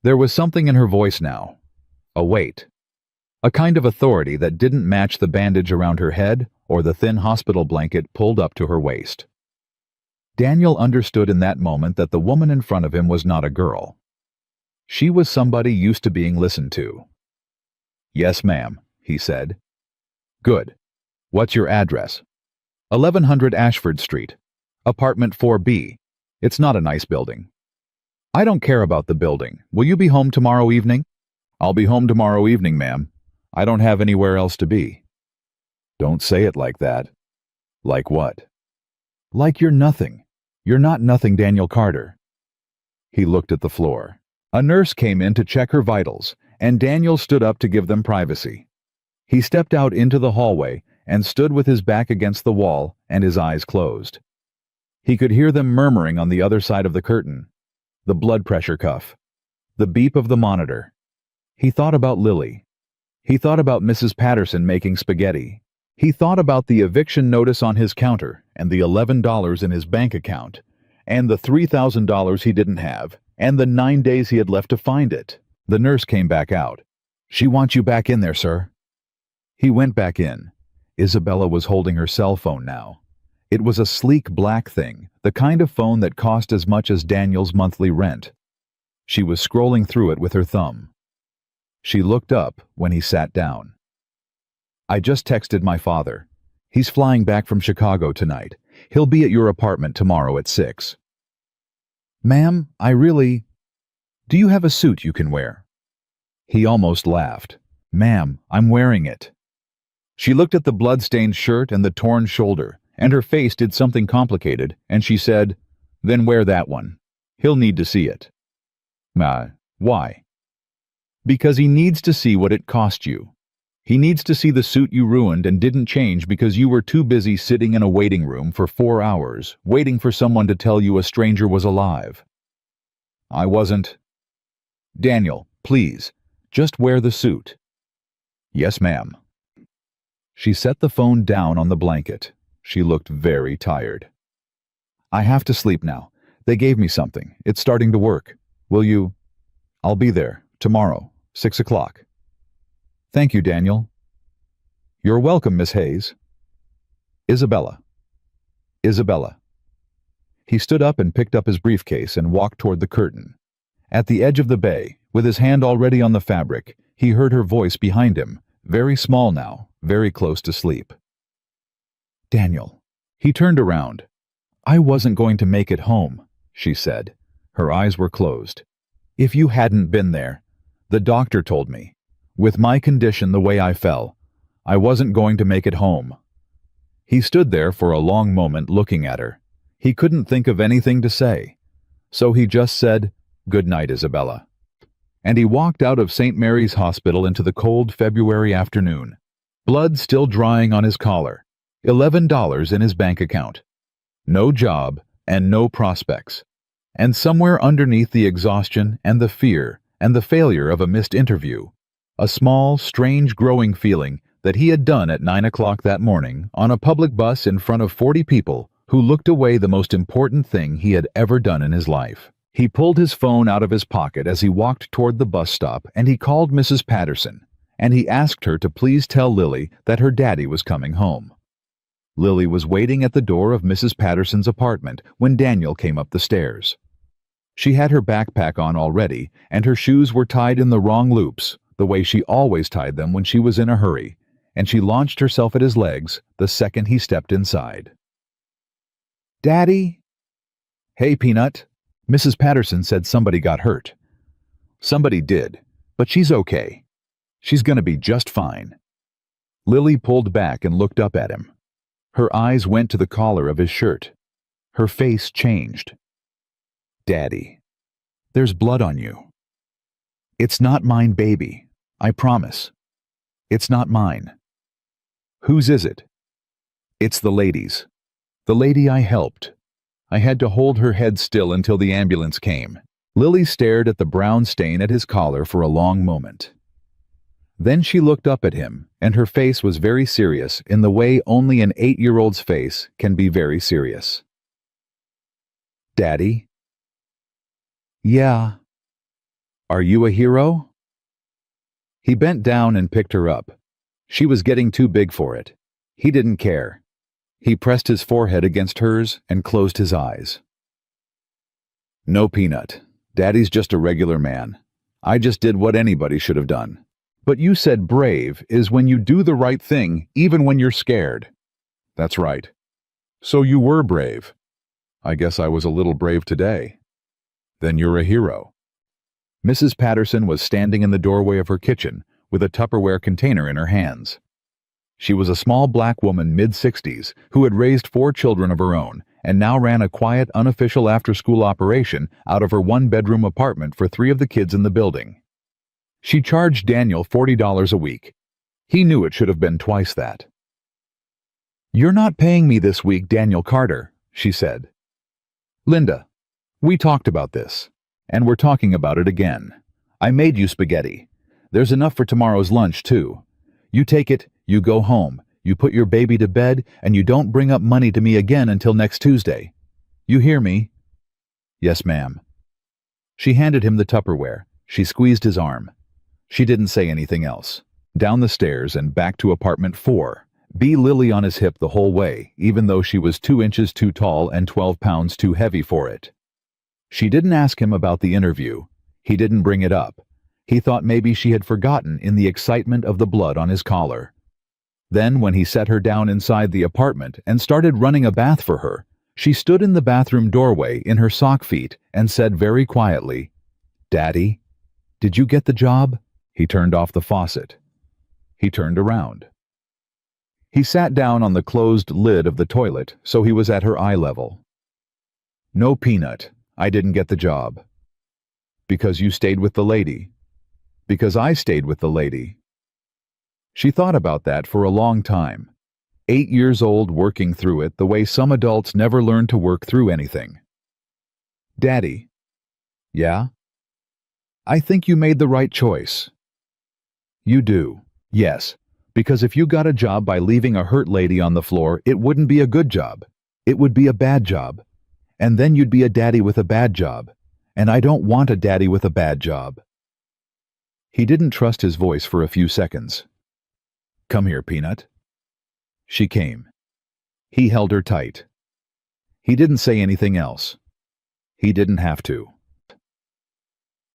There was something in her voice now. A weight. A kind of authority that didn't match the bandage around her head or the thin hospital blanket pulled up to her waist. Daniel understood in that moment that the woman in front of him was not a girl. She was somebody used to being listened to. Yes, ma'am, he said. Good. What's your address? 1100 Ashford Street. Apartment 4B. It's not a nice building. I don't care about the building. Will you be home tomorrow evening? I'll be home tomorrow evening, ma'am. I don't have anywhere else to be. Don't say it like that. Like what? Like you're nothing. You're not nothing, Daniel Carter. He looked at the floor. A nurse came in to check her vitals, and Daniel stood up to give them privacy. He stepped out into the hallway and stood with his back against the wall and his eyes closed. He could hear them murmuring on the other side of the curtain. The blood pressure cuff. The beep of the monitor. He thought about Lily. He thought about Mrs. Patterson making spaghetti. He thought about the eviction notice on his counter and the $11 in his bank account and the $3,000 he didn't have and the 9 days he had left to find it. The nurse came back out. "She wants you back in there, sir." He went back in. Isabella was holding her cell phone now. It was a sleek black thing, the kind of phone that cost as much as Daniel's monthly rent. She was scrolling through it with her thumb. She looked up when he sat down. "I just texted my father. He's flying back from Chicago tonight. He'll be at your apartment tomorrow at 6. "Ma'am, do you have a suit you can wear?" He almost laughed. "Ma'am, I'm wearing it." She looked at the blood-stained shirt and the torn shoulder, and her face did something complicated, and she said, "Then wear that one. He'll need to see it." Why? "Because he needs to see what it cost you. He needs to see the suit you ruined and didn't change because you were too busy sitting in a waiting room for 4 hours, waiting for someone to tell you a stranger was alive." "I wasn't." "Daniel, please, just wear the suit." "Yes, ma'am." She set the phone down on the blanket. She looked very tired. "I have to sleep now. They gave me something. It's starting to work. Will you?" "I'll be there, tomorrow, 6 o'clock. "Thank you, Daniel." "You're welcome, Miss Hayes." Isabella. Isabella. He stood up and picked up his briefcase and walked toward the curtain. At the edge of the bay, with his hand already on the fabric, he heard her voice behind him, very small now, very close to sleep. "Daniel." He turned around. "I wasn't going to make it home," she said. Her eyes were closed. "If you hadn't been there. The doctor told me. With my condition the way I fell, I wasn't going to make it home." He stood there for a long moment looking at her. He couldn't think of anything to say. So he just said, "Good night, Isabella." And he walked out of St. Mary's Hospital into the cold February afternoon. Blood still drying on his collar. $11 in his bank account. No job and no prospects. And somewhere underneath the exhaustion and the fear and the failure of a missed interview, a small, strange growing feeling that he had done at 9 o'clock that morning on a public bus in front of 40 people who looked away the most important thing he had ever done in his life. He pulled his phone out of his pocket as he walked toward the bus stop, and he called Mrs. Patterson, and he asked her to please tell Lily that her daddy was coming home. Lily was waiting at the door of Mrs. Patterson's apartment when Daniel came up the stairs. She had her backpack on already, and her shoes were tied in the wrong loops, the way she always tied them when she was in a hurry, and she launched herself at his legs the second he stepped inside. "Daddy?" "Hey, Peanut." Mrs. Patterson said somebody got hurt. "Somebody did, but she's okay. She's gonna be just fine." Lily pulled back and looked up at him. Her eyes went to the collar of his shirt. Her face changed. "Daddy, there's blood on you." "It's not mine, baby. I promise. It's not mine." "Whose is it?" "It's the lady's. The lady I helped." I had to hold her head still until the ambulance came. Lily stared at the brown stain at his collar for a long moment. Then she looked up at him, and her face was very serious in the way only an 8-year-old's face can be very serious. "Daddy?" "Yeah." "Are you a hero?" He bent down and picked her up. She was getting too big for it. He didn't care. He pressed his forehead against hers and closed his eyes. "No, Peanut. Daddy's just a regular man. I just did what anybody should have done. But you said brave is when you do the right thing even when you're scared." "That's right. So you were brave. I guess I was a little brave today." "Then you're a hero." Mrs. Patterson was standing in the doorway of her kitchen with a Tupperware container in her hands. She was a small black woman mid-60s who had raised 4 children of her own and now ran a quiet, unofficial after-school operation out of her 1-bedroom apartment for 3 of the kids in the building. She charged Daniel $40 a week. He knew it should have been twice that. "You're not paying me this week, Daniel Carter," she said. "Linda, we talked about this, and we're talking about it again. I made you spaghetti. There's enough for tomorrow's lunch, too. You take it, you go home, You put your baby to bed, and you don't bring up money to me again until next Tuesday. You hear me?" "Yes, ma'am." She handed him the Tupperware. She squeezed his arm. She didn't say anything else. Down the stairs and back to apartment 4. Lily on his hip the whole way, even though she was 2 inches too tall and 12 pounds too heavy for it. She didn't ask him about the interview. He didn't bring it up. He thought maybe she had forgotten in the excitement of the blood on his collar. Then, when he set her down inside the apartment and started running a bath for her, she stood in the bathroom doorway in her sock feet and said very quietly, "Daddy, did you get the job?" He turned off the faucet. He turned around. He sat down on the closed lid of the toilet so he was at her eye level. "No, Peanut, I didn't get the job." "Because you stayed with the lady." "Because I stayed with the lady." She thought about that for a long time. 8 years old, working through it the way some adults never learn to work through anything. "Daddy." "Yeah?" "I think you made the right choice." "You do?" "Yes. Because if you got a job by leaving a hurt lady on the floor, it wouldn't be a good job. It would be a bad job. And then you'd be a daddy with a bad job. And I don't want a daddy with a bad job." He didn't trust his voice for a few seconds. "Come here, Peanut." She came. He held her tight. He didn't say anything else. He didn't have to.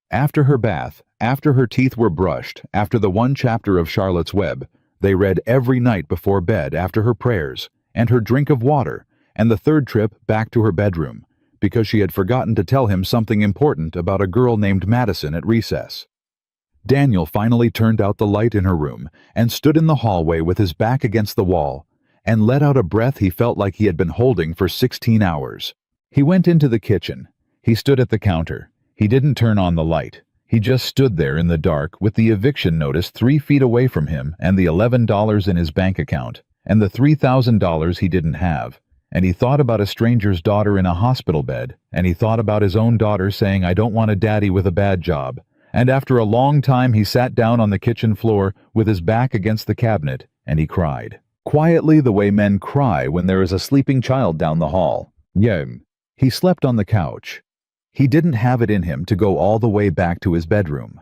After her bath, after her teeth were brushed, after the 1 chapter of Charlotte's Web, they read every night before bed after her prayers, and her drink of water, and the 3rd trip back to her bedroom, because she had forgotten to tell him something important about a girl named Madison at recess. Daniel finally turned out the light in her room and stood in the hallway with his back against the wall and let out a breath he felt like he had been holding for 16 hours. He went into the kitchen. He stood at the counter. He didn't turn on the light. He just stood there in the dark with the eviction notice 3 feet away from him and the $11 in his bank account and the $3,000 he didn't have. And he thought about a stranger's daughter in a hospital bed, and he thought about his own daughter saying, "I don't want a daddy with a bad job." And after a long time he sat down on the kitchen floor with his back against the cabinet, and he cried. Quietly, the way men cry when there is a sleeping child down the hall. He slept on the couch. He didn't have it in him to go all the way back to his bedroom.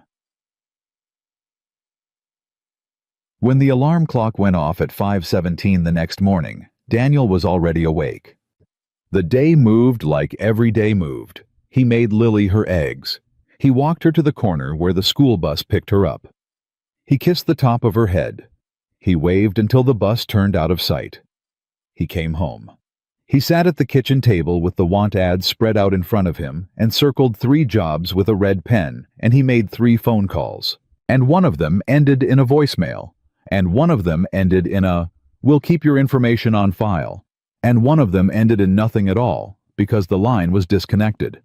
When the alarm clock went off at 5:17 the next morning, Daniel was already awake. The day moved like every day moved. He made Lily her eggs. He walked her to the corner where the school bus picked her up. He kissed the top of her head. He waved until the bus turned out of sight. He came home. He sat at the kitchen table with the want ads spread out in front of him and circled 3 jobs with a red pen, and he made 3 phone calls. And one of them ended in a voicemail. And one of them ended in a, "We'll keep your information on file." And one of them ended in nothing at all, because the line was disconnected.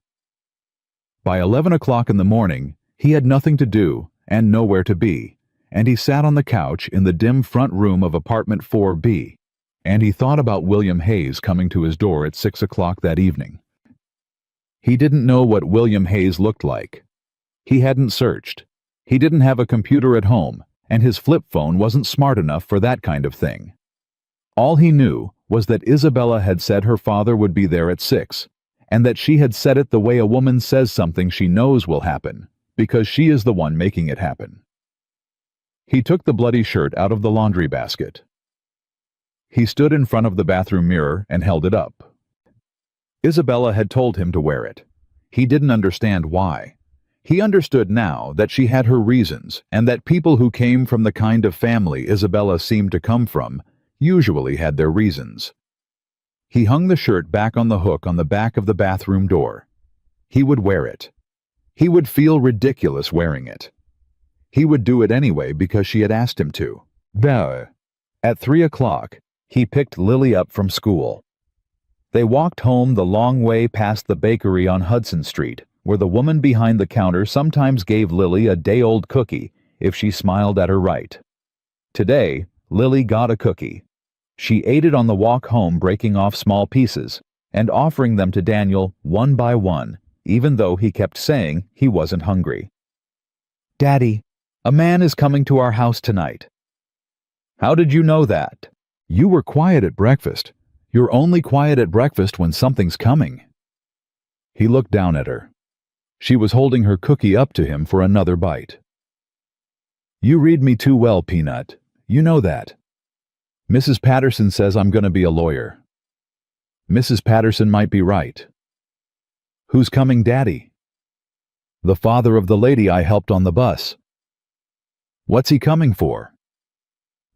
By 11 o'clock in the morning, he had nothing to do and nowhere to be, and he sat on the couch in the dim front room of apartment 4B, and he thought about William Hayes coming to his door at 6 o'clock that evening. He didn't know what William Hayes looked like. He hadn't searched. He didn't have a computer at home, and his flip phone wasn't smart enough for that kind of thing. All he knew was that Isabella had said her father would be there at 6, and that she had said it the way a woman says something she knows will happen, because she is the one making it happen. He took the bloody shirt out of the laundry basket. He stood in front of the bathroom mirror and held it up. Isabella had told him to wear it. He didn't understand why. He understood now that she had her reasons, and that people who came from the kind of family Isabella seemed to come from usually had their reasons. He hung the shirt back on the hook on the back of the bathroom door. He would wear it. He would feel ridiculous wearing it. He would do it anyway because she had asked him to. At 3 o'clock, he picked Lily up from school. They walked home the long way past the bakery on Hudson Street, where the woman behind the counter sometimes gave Lily a day-old cookie if she smiled at her right. Today, Lily got a cookie. She ate it on the walk home, breaking off small pieces and offering them to Daniel one by one, even though he kept saying he wasn't hungry. "Daddy, a man is coming to our house tonight." "How did you know that?" You were quiet at breakfast. You're only quiet at breakfast when something's coming. He looked down at her. She was holding her cookie up to him for another bite. You read me too well, Peanut. You know that. Mrs. Patterson says I'm going to be a lawyer. Mrs. Patterson might be right. Who's coming, Daddy? The father of the lady I helped on the bus. What's he coming for?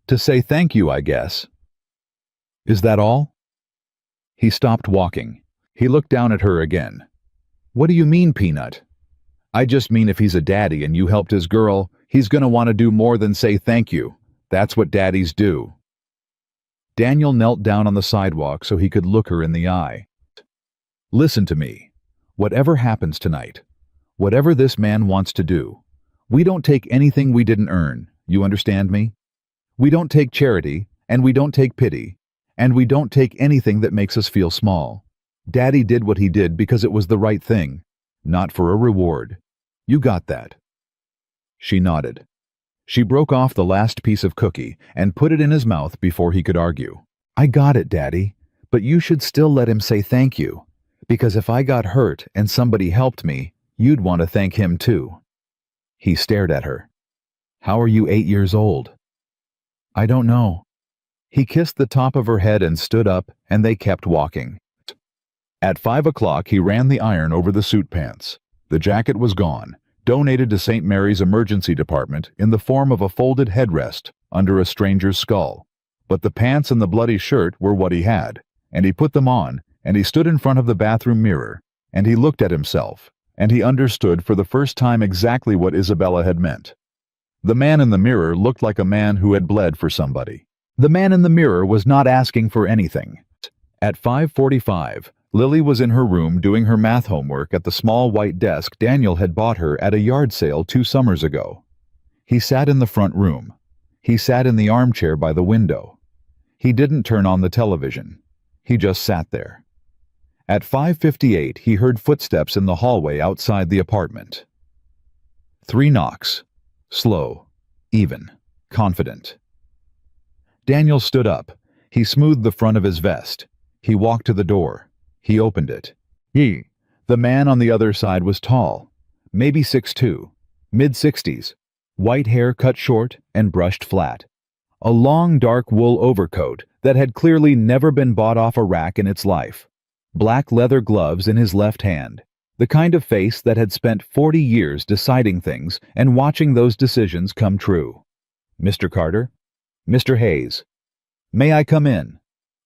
To say thank you, I guess. Is that all? He stopped walking. He looked down at her again. What do you mean, Peanut? I just mean if he's a daddy and you helped his girl, he's gonna want to do more than say thank you. That's what daddies do. Daniel knelt down on the sidewalk so he could look her in the eye. Listen to me. Whatever happens tonight, whatever this man wants to do, we don't take anything we didn't earn. You understand me? We don't take charity, and we don't take pity, and we don't take anything that makes us feel small. Daddy did what he did because it was the right thing, not for a reward. You got that? She nodded. She broke off the last piece of cookie and put it in his mouth before he could argue. I got it, Daddy, but you should still let him say thank you, because if I got hurt and somebody helped me, you'd want to thank him too. He stared at her. How are you 8 years old? I don't know. He kissed the top of her head and stood up, and they kept walking. At 5 o'clock, he ran the iron over the suit pants. The jacket was gone, donated to St. Mary's Emergency Department in the form of a folded headrest under a stranger's skull. But the pants and the bloody shirt were what he had, and he put them on, and he stood in front of the bathroom mirror, and he looked at himself, and he understood for the first time exactly what Isabella had meant. The man in the mirror looked like a man who had bled for somebody. The man in the mirror was not asking for anything. At 5:45, Lily was in her room doing her math homework at the small white desk Daniel had bought her at a yard sale 2 summers ago. He sat in the front room. He sat in the armchair by the window. He didn't turn on the television. He just sat there. At 5:58, he heard footsteps in the hallway outside the apartment. 3 knocks. Slow, even, confident. Daniel stood up. He smoothed the front of his vest. He walked to the door. He opened it. The man on the other side was tall, maybe 6'2", mid-60s, white hair cut short and brushed flat. A long dark wool overcoat that had clearly never been bought off a rack in its life. Black leather gloves in his left hand. The kind of face that had spent 40 years deciding things and watching those decisions come true. Mr. Carter? Mr. Hayes. May I come in?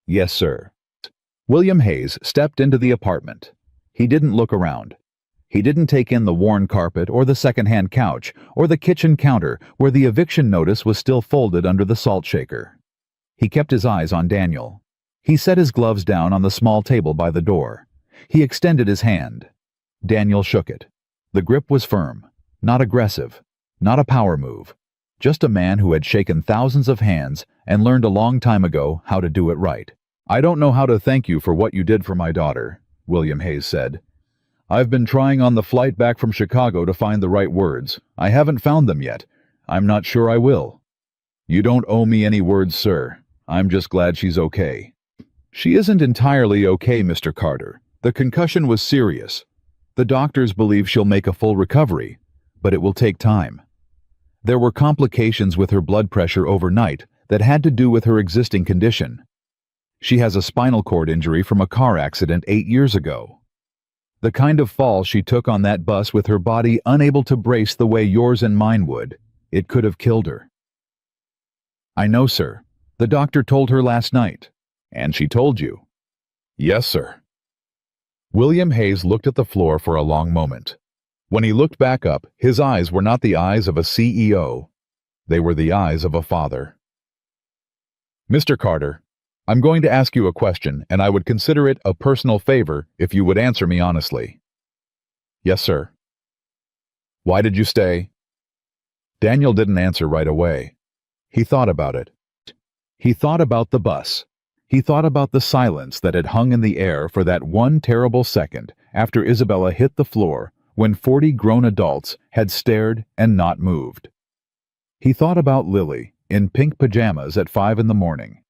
Yes, sir. William Hayes stepped into the apartment. He didn't look around. He didn't take in the worn carpet or the second-hand couch or the kitchen counter where the eviction notice was still folded under the salt shaker. He kept his eyes on Daniel. He set his gloves down on the small table by the door. He extended his hand. Daniel shook it. The grip was firm, not aggressive, not a power move. Just a man who had shaken thousands of hands and learned a long time ago how to do it right. I don't know how to thank you for what you did for my daughter, William Hayes said. I've been trying on the flight back from Chicago to find the right words. I haven't found them yet. I'm not sure I will. You don't owe me any words, sir. I'm just glad she's okay. She isn't entirely okay, Mr. Carter. The concussion was serious. The doctors believe she'll make a full recovery, but it will take time. There were complications with her blood pressure overnight that had to do with her existing condition. She has a spinal cord injury from a car accident 8 years ago. The kind of fall she took on that bus with her body unable to brace the way yours and mine would. It could have killed her. I know, sir. The doctor told her last night. And she told you? Yes, sir. William Hayes looked at the floor for a long moment. When he looked back up, his eyes were not the eyes of a CEO. They were the eyes of a father. Mr. Carter, I'm going to ask you a question, and I would consider it a personal favor if you would answer me honestly. Yes, sir. Why did you stay? Daniel didn't answer right away. He thought about it. He thought about the bus. He thought about the silence that had hung in the air for that one terrible second after Isabella hit the floor when 40 grown adults had stared and not moved. He thought about Lily in pink pajamas at 5 in the morning.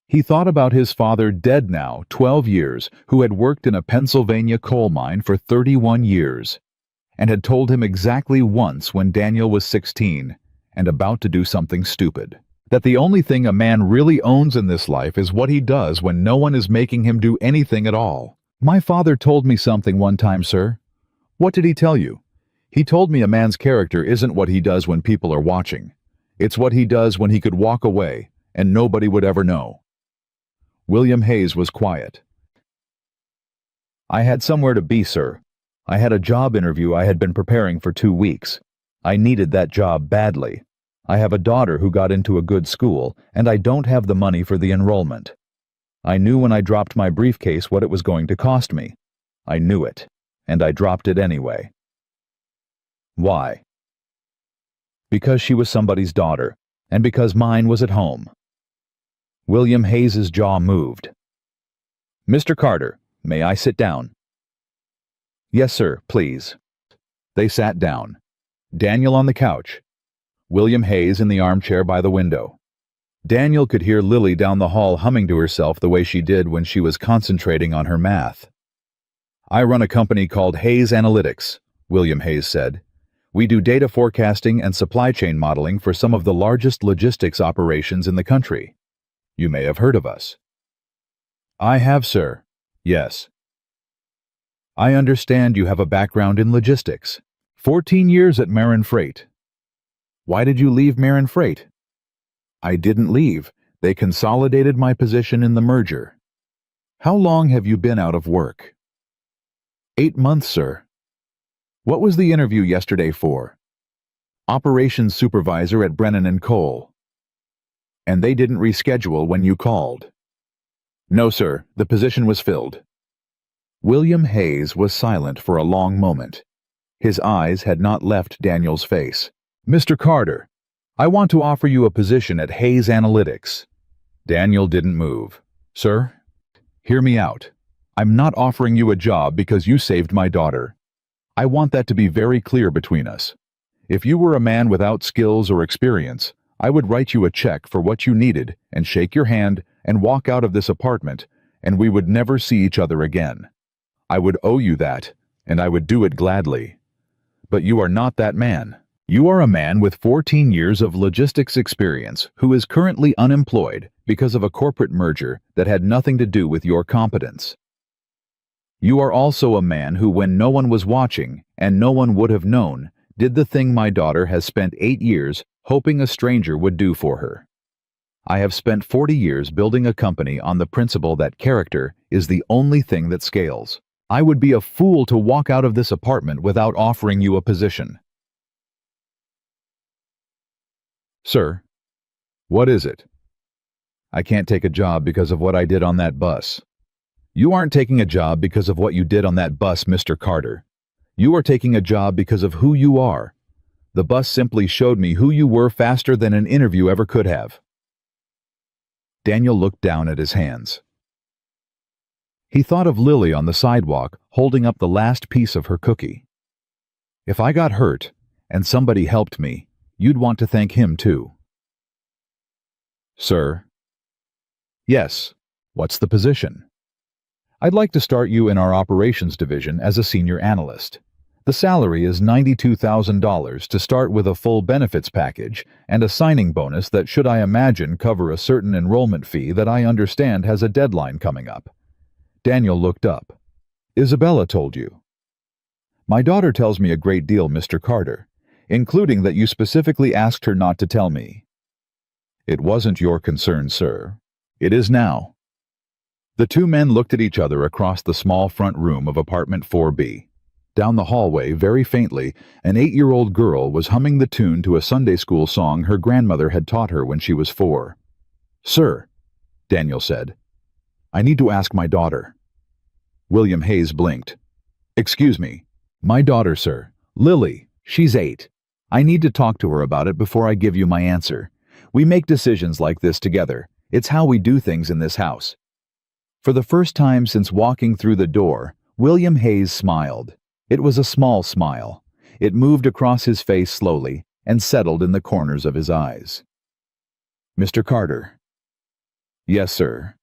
He thought about his father, dead now 12 years, who had worked in a Pennsylvania coal mine for 31 years, and had told him exactly once when Daniel was 16 and about to do something stupid, that the only thing a man really owns in this life is what he does when no one is making him do anything at all. My father told me something one time, sir. What did he tell you? He told me a man's character isn't what he does when people are watching. It's what he does when he could walk away and nobody would ever know. William Hayes was quiet. I had somewhere to be, sir. I had a job interview I had been preparing for 2 weeks. I needed that job badly. I have a daughter who got into a good school, and I don't have the money for the enrollment. I knew when I dropped my briefcase what it was going to cost me. I knew it, and I dropped it anyway. Why? Because she was somebody's daughter, and because mine was at home. William Hayes's jaw moved. Mr. Carter, may I sit down? Yes, sir, please. They sat down. Daniel on the couch. William Hayes in the armchair by the window. Daniel could hear Lily down the hall humming to herself the way she did when she was concentrating on her math. I run a company called Hayes Analytics, William Hayes said. We do data forecasting and supply chain modeling for some of the largest logistics operations in the country. You may have heard of us. I have, sir. Yes. I understand you have a background in logistics. 14 years at Marin Freight. Why did you leave Marin Freight? I didn't leave. They consolidated my position in the merger. How long have you been out of work? 8 months, sir. What was the interview yesterday for? Operations supervisor at Brennan & Cole. And they didn't reschedule when you called? No, sir. The position was filled. William Hayes was silent for a long moment. His eyes had not left Daniel's face. Mr. Carter, I want to offer you a position at Hayes Analytics. Daniel didn't move. Sir, hear me out. I'm not offering you a job because you saved my daughter. I want that to be very clear between us. If you were a man without skills or experience, I would write you a check for what you needed and shake your hand and walk out of this apartment, and we would never see each other again. I would owe you that, and I would do it gladly. But you are not that man. You are a man with 14 years of logistics experience who is currently unemployed because of a corporate merger that had nothing to do with your competence. You are also a man who, when no one was watching and no one would have known, did the thing my daughter has spent 8 years hoping a stranger would do for her. I have spent 40 years building a company on the principle that character is the only thing that scales. I would be a fool to walk out of this apartment without offering you a position. Sir, what is it? I can't take a job because of what I did on that bus. You aren't taking a job because of what you did on that bus, Mr. Carter. You are taking a job because of who you are. The bus simply showed me who you were faster than an interview ever could have. Daniel looked down at his hands. He thought of Lily on the sidewalk holding up the last piece of her cookie. If I got hurt and somebody helped me, you'd want to thank him too. Sir? Yes. What's the position? I'd like to start you in our operations division as a senior analyst. The salary is $92,000 to start with a full benefits package and a signing bonus that should, I imagine, cover a certain enrollment fee that I understand has a deadline coming up. Daniel looked up. Isabella told you. My daughter tells me a great deal, Mr. Carter, including that you specifically asked her not to tell me. It wasn't your concern, sir. It is now. The two men looked at each other across the small front room of apartment 4B. Down the hallway, very faintly, an 8-year-old girl was humming the tune to a Sunday school song her grandmother had taught her when she was 4. Sir, Daniel said, I need to ask my daughter. William Hayes blinked. Excuse me. My daughter, sir. Lily. She's 8. I need to talk to her about it before I give you my answer. We make decisions like this together. It's how we do things in this house. For the first time since walking through the door, William Hayes smiled. It was a small smile. It moved across his face slowly and settled in the corners of his eyes. Mr. Carter. Yes, sir.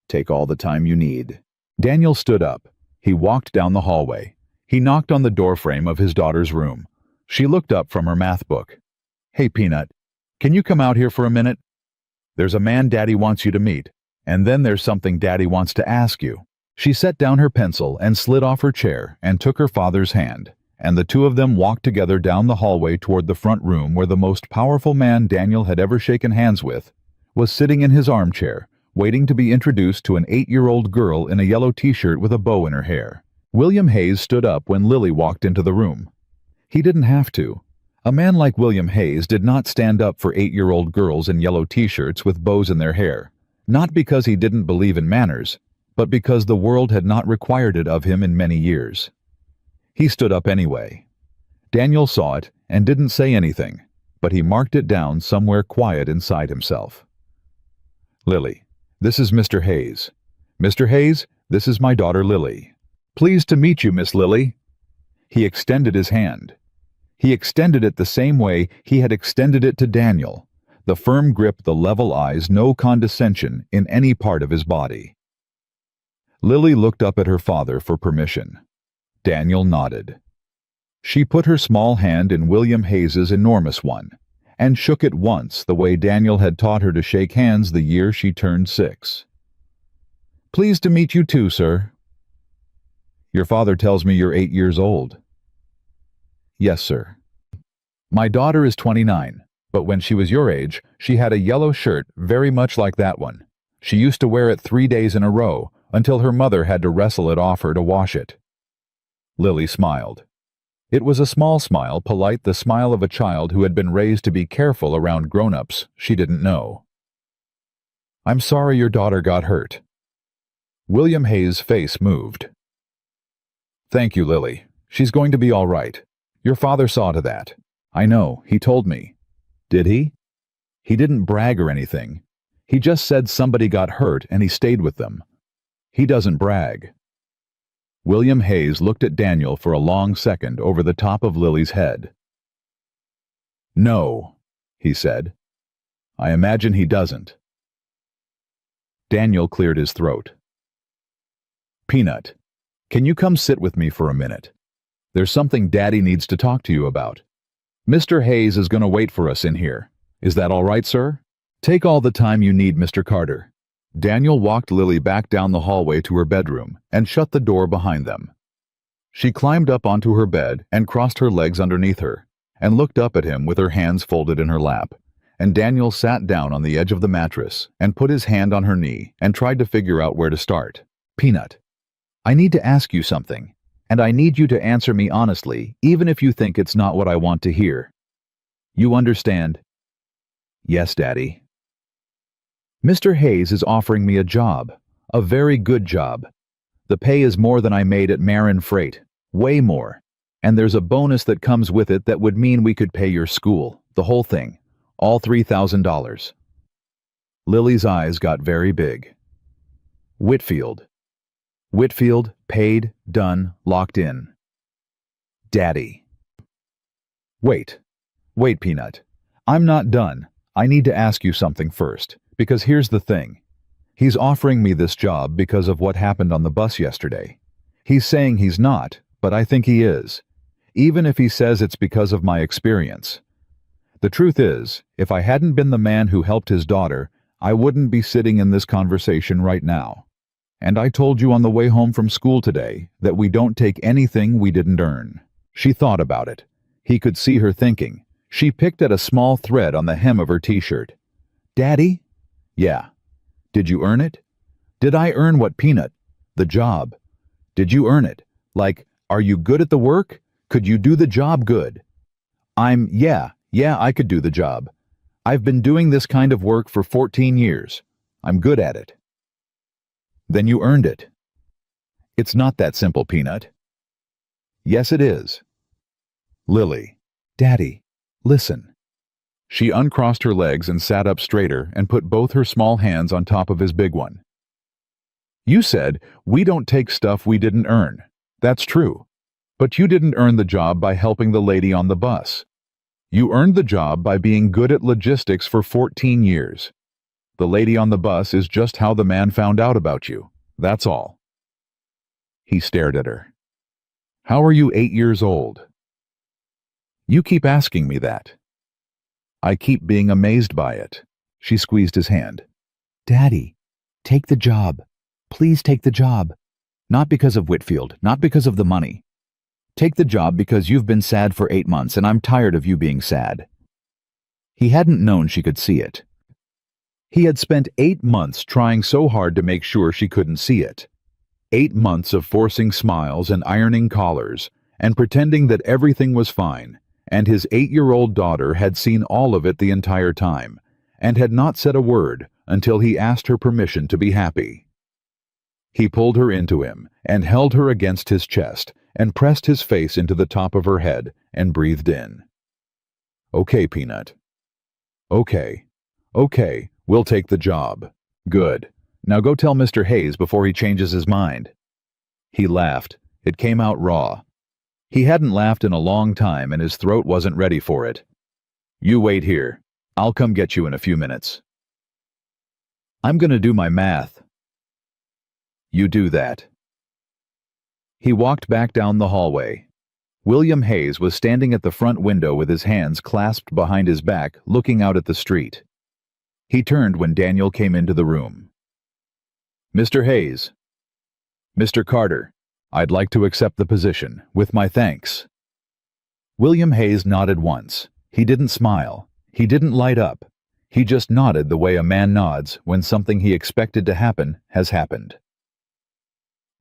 Take all the time you need. Daniel stood up. He walked down the hallway. He knocked on the doorframe of his daughter's room. She looked up from her math book. Hey, Peanut, can you come out here for a minute? There's a man Daddy wants you to meet, and then there's something Daddy wants to ask you. She set down her pencil and slid off her chair and took her father's hand, and the two of them walked together down the hallway toward the front room where the most powerful man Daniel had ever shaken hands with was sitting in his armchair, waiting to be introduced to an 8-year-old girl in a yellow t-shirt with a bow in her hair. William Hayes stood up when Lily walked into the room. He didn't have to. A man like William Hayes did not stand up for 8-year-old girls in yellow t-shirts with bows in their hair, not because he didn't believe in manners, but because the world had not required it of him in many years. He stood up anyway. Daniel saw it and didn't say anything, but he marked it down somewhere quiet inside himself. Lily, this is Mr. Hayes. Mr. Hayes, this is my daughter Lily. Pleased to meet you, Miss Lily. He extended his hand. He extended it the same way he had extended it to Daniel, the firm grip, the level eyes, no condescension in any part of his body. Lily looked up at her father for permission. Daniel nodded. She put her small hand in William Hayes's enormous one, and shook it once the way Daniel had taught her to shake hands the year she turned 6. Pleased to meet you too, sir. Your father tells me you're 8 years old. Yes, sir. My daughter is 29, but when she was your age, she had a yellow shirt very much like that one. She used to wear it 3 days in a row until her mother had to wrestle it off her to wash it. Lily smiled. It was a small smile, polite, the smile of a child who had been raised to be careful around grown-ups she didn't know. I'm sorry your daughter got hurt. William Hayes' face moved. Thank you, Lily. She's going to be all right. Your father saw to that. I know, he told me. Did he? He didn't brag or anything. He just said somebody got hurt and he stayed with them. He doesn't brag. William Hayes looked at Daniel for a long second over the top of Lily's head. No, he said. I imagine he doesn't. Daniel cleared his throat. Peanut, can you come sit with me for a minute? There's something Daddy needs to talk to you about. Mr. Hayes is going to wait for us in here. Is that all right, sir? Take all the time you need, Mr. Carter. Daniel walked Lily back down the hallway to her bedroom and shut the door behind them. She climbed up onto her bed and crossed her legs underneath her and looked up at him with her hands folded in her lap, and Daniel sat down on the edge of the mattress and put his hand on her knee and tried to figure out where to start. Peanut, I need to ask you something, and I need you to answer me honestly, even if you think it's not what I want to hear. You understand? Yes, Daddy. Mr. Hayes is offering me a job, a very good job. The pay is more than I made at Marin Freight, way more. And there's a bonus that comes with it that would mean we could pay your school, the whole thing, all $3,000. Lily's eyes got very big. Whitfield. Whitfield, paid, done, locked in. Daddy. Wait, Peanut. I'm not done. I need to ask you something first. Because here's the thing. He's offering me this job because of what happened on the bus yesterday. He's saying he's not, but I think he is. Even if he says it's because of my experience. The truth is, if I hadn't been the man who helped his daughter, I wouldn't be sitting in this conversation right now. And I told you on the way home from school today that we don't take anything we didn't earn. She thought about it. He could see her thinking. She picked at a small thread on the hem of her t-shirt. Daddy? Yeah. Did you earn it? Did I earn what, Peanut? The job. Did you earn it? Like, are you good at the work? Could you do the job good? Yeah, I could do the job. I've been doing this kind of work for 14 years. I'm good at it. Then you earned it. It's not that simple, Peanut. Yes, it is. Lily. Daddy, listen. She uncrossed her legs and sat up straighter and put both her small hands on top of his big one. You said, we don't take stuff we didn't earn. That's true. But you didn't earn the job by helping the lady on the bus. You earned the job by being good at logistics for 14 years. The lady on the bus is just how the man found out about you. That's all." He stared at her. "How are you 8 years old?" "You keep asking me that." "I keep being amazed by it." She squeezed his hand. "Daddy, take the job. Please take the job. Not because of Whitfield, not because of the money. Take the job because you've been sad for 8 months and I'm tired of you being sad." He hadn't known she could see it. He had spent 8 months trying so hard to make sure she couldn't see it. 8 months of forcing smiles and ironing collars and pretending that everything was fine, and his 8-year-old daughter had seen all of it the entire time and had not said a word until he asked her permission to be happy. He pulled her into him and held her against his chest and pressed his face into the top of her head and breathed in. "Okay, Peanut. Okay. Okay, we'll take the job. Good. Now go tell Mr. Hayes before he changes his mind." He laughed. It came out raw. He hadn't laughed in a long time and his throat wasn't ready for it. "You wait here. I'll come get you in a few minutes." "I'm gonna do my math." "You do that." He walked back down the hallway. William Hayes was standing at the front window with his hands clasped behind his back, looking out at the street. He turned when Daniel came into the room. "Mr. Hayes." "Mr. Carter, I'd like to accept the position, with my thanks." William Hayes nodded once. He didn't smile. He didn't light up. He just nodded the way a man nods when something he expected to happen has happened.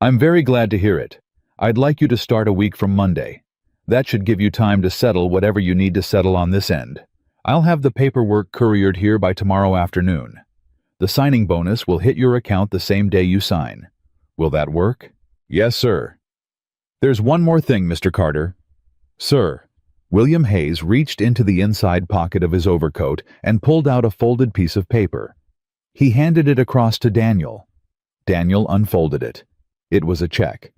"I'm very glad to hear it. I'd like you to start a week from Monday. That should give you time to settle whatever you need to settle on this end. I'll have the paperwork couriered here by tomorrow afternoon. The signing bonus will hit your account the same day you sign. Will that work?" "Yes, sir." "There's one more thing, Mr. Carter." "Sir." William Hayes reached into the inside pocket of his overcoat and pulled out a folded piece of paper. He handed it across to Daniel. Daniel unfolded it. It was a check.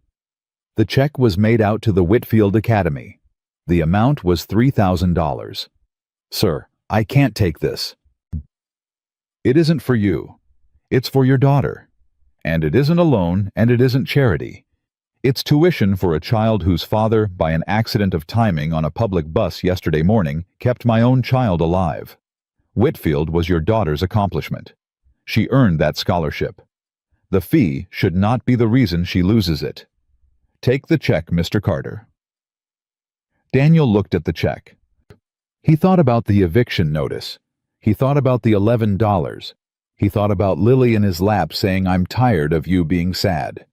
The check was made out to the Whitfield Academy. The amount was $3,000. "Sir, I can't take this." "It isn't for you. It's for your daughter. And it isn't a loan, and it isn't charity. It's tuition for a child whose father, by an accident of timing on a public bus yesterday morning, kept my own child alive. Whitfield was your daughter's accomplishment. She earned that scholarship. The fee should not be the reason she loses it. Take the check, Mr. Carter." Daniel looked at the check. He thought about the eviction notice. He thought about the $11. He thought about Lily in his lap saying, "I'm tired of you being sad."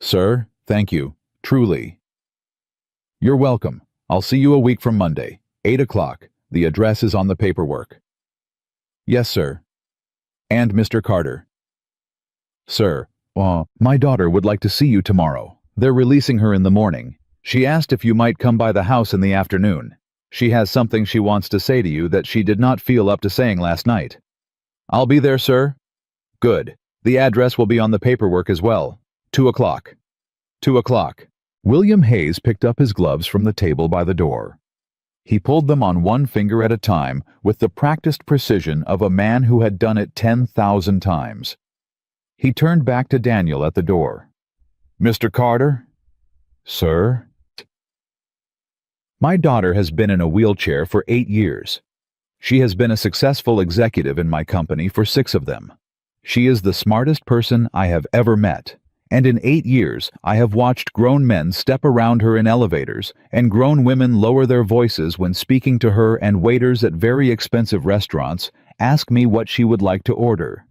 "Sir, thank you, truly." "You're welcome. I'll see you a week from Monday, 8 o'clock. The address is on the paperwork." "Yes, sir." "And Mr. Carter." "Sir, my daughter would like to see you tomorrow. They're releasing her in the morning. She asked if you might come by the house in the afternoon. She has something she wants to say to you that she did not feel up to saying last night." "I'll be there, sir." "Good. The address will be on the paperwork as well. 2 o'clock. 2 o'clock. William Hayes picked up his gloves from the table by the door. He pulled them on one finger at a time with the practiced precision of a man who had done it 10,000 times. He turned back to Daniel at the door. "Mr. Carter?" "Sir?" "My daughter has been in a wheelchair for 8 years. She has been a successful executive in my company for 6 of them. She is the smartest person I have ever met, and in 8 years I have watched grown men step around her in elevators and grown women lower their voices when speaking to her, and waiters at very expensive restaurants ask me what she would like to order.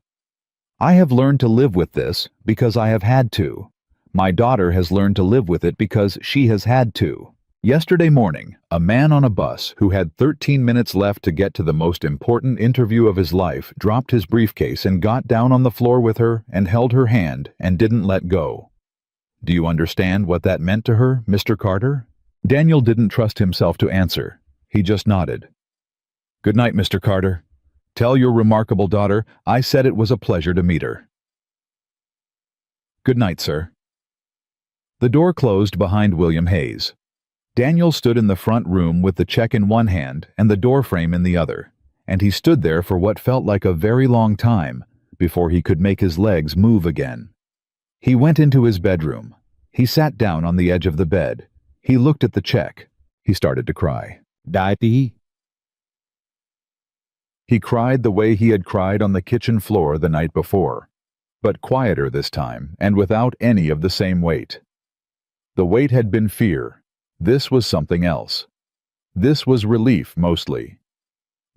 I have learned to live with this because I have had to. My daughter has learned to live with it because she has had to. Yesterday morning, a man on a bus who had 13 minutes left to get to the most important interview of his life dropped his briefcase and got down on the floor with her and held her hand and didn't let go. Do you understand what that meant to her, Mr. Carter?" Daniel didn't trust himself to answer. He just nodded. "Good night, Mr. Carter. Tell your remarkable daughter I said it was a pleasure to meet her." "Good night, sir." The door closed behind William Hayes. Daniel stood in the front room with the check in one hand and the door frame in the other, and he stood there for what felt like a very long time before he could make his legs move again. He went into his bedroom. He sat down on the edge of the bed. He looked at the check. He started to cry. Daddy. He cried the way he had cried on the kitchen floor the night before, but quieter this time and without any of the same weight. The weight had been fear. This was something else. This was relief mostly.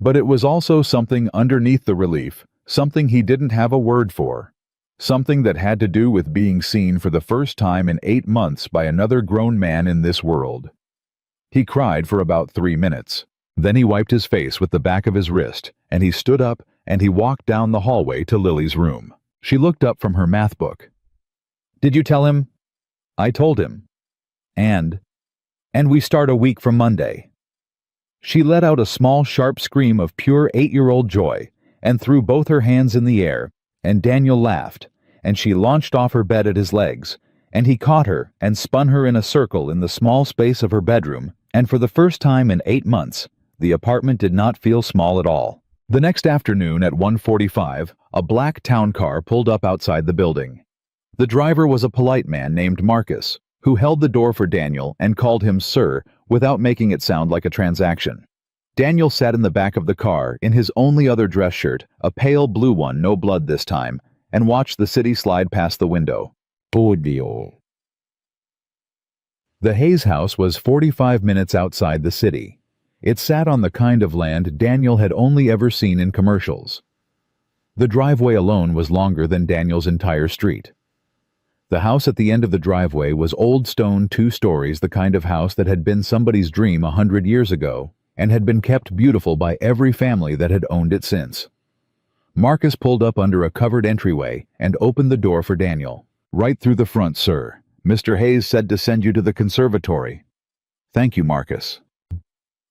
But it was also something underneath the relief, something he didn't have a word for, something that had to do with being seen for the first time in 8 months by another grown man in this world. He cried for about 3 minutes. Then he wiped his face with the back of his wrist, and he stood up and he walked down the hallway to Lily's room. She looked up from her math book. "Did you tell him?" "I told him." And we start a week from Monday." She let out a small, sharp scream of pure 8-year-old joy and threw both her hands in the air, and Daniel laughed, and she launched off her bed at his legs, and he caught her and spun her in a circle in the small space of her bedroom, and for the first time in 8 months, the apartment did not feel small at all. The next afternoon at 1:45, a black town car pulled up outside the building. The driver was a polite man named Marcus, who held the door for Daniel and called him Sir without making it sound like a transaction. Daniel sat in the back of the car in his only other dress shirt, a pale blue one, no blood this time, and watched the city slide past the window. Audio. The Hayes house was 45 minutes outside the city. It sat on the kind of land Daniel had only ever seen in commercials. The driveway alone was longer than Daniel's entire street. The house at the end of the driveway was old stone, 2 stories, the kind of house that had been somebody's dream 100 years ago and had been kept beautiful by every family that had owned it since. Marcus pulled up under a covered entryway and opened the door for Daniel. "Right through the front, sir. Mr. Hayes said to send you to the conservatory." "Thank you, Marcus."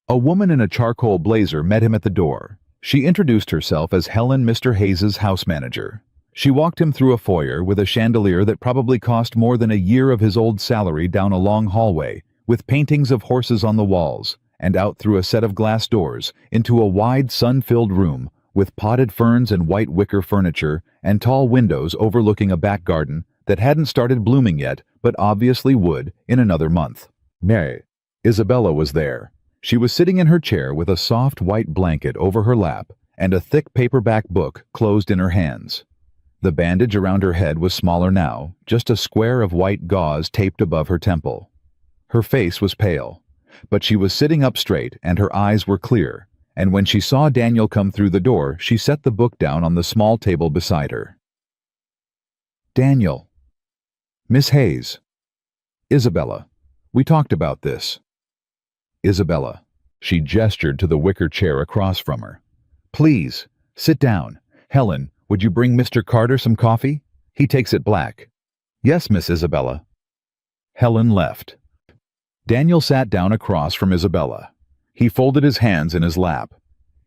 A woman in a charcoal blazer met him at the door. She introduced herself as Helen, Mr. Hayes's house manager. She walked him through a foyer with a chandelier that probably cost more than a year of his old salary down a long hallway, with paintings of horses on the walls, and out through a set of glass doors into a wide sun-filled room with potted ferns and white wicker furniture and tall windows overlooking a back garden that hadn't started blooming yet but obviously would in another month. Mary. Isabella was there. She was sitting in her chair with a soft white blanket over her lap and a thick paperback book closed in her hands. The bandage around her head was smaller now, just a square of white gauze taped above her temple. Her face was pale, but she was sitting up straight and her eyes were clear, and when she saw Daniel come through the door, she set the book down on the small table beside her. "Daniel." "Miss Hayes." "Isabella. We talked about this." "Isabella." She gestured to the wicker chair across from her. "Please, sit down. Helen, would you bring Mr. Carter some coffee? He takes it black." "Yes, Miss Isabella." Helen left. Daniel sat down across from Isabella. He folded his hands in his lap.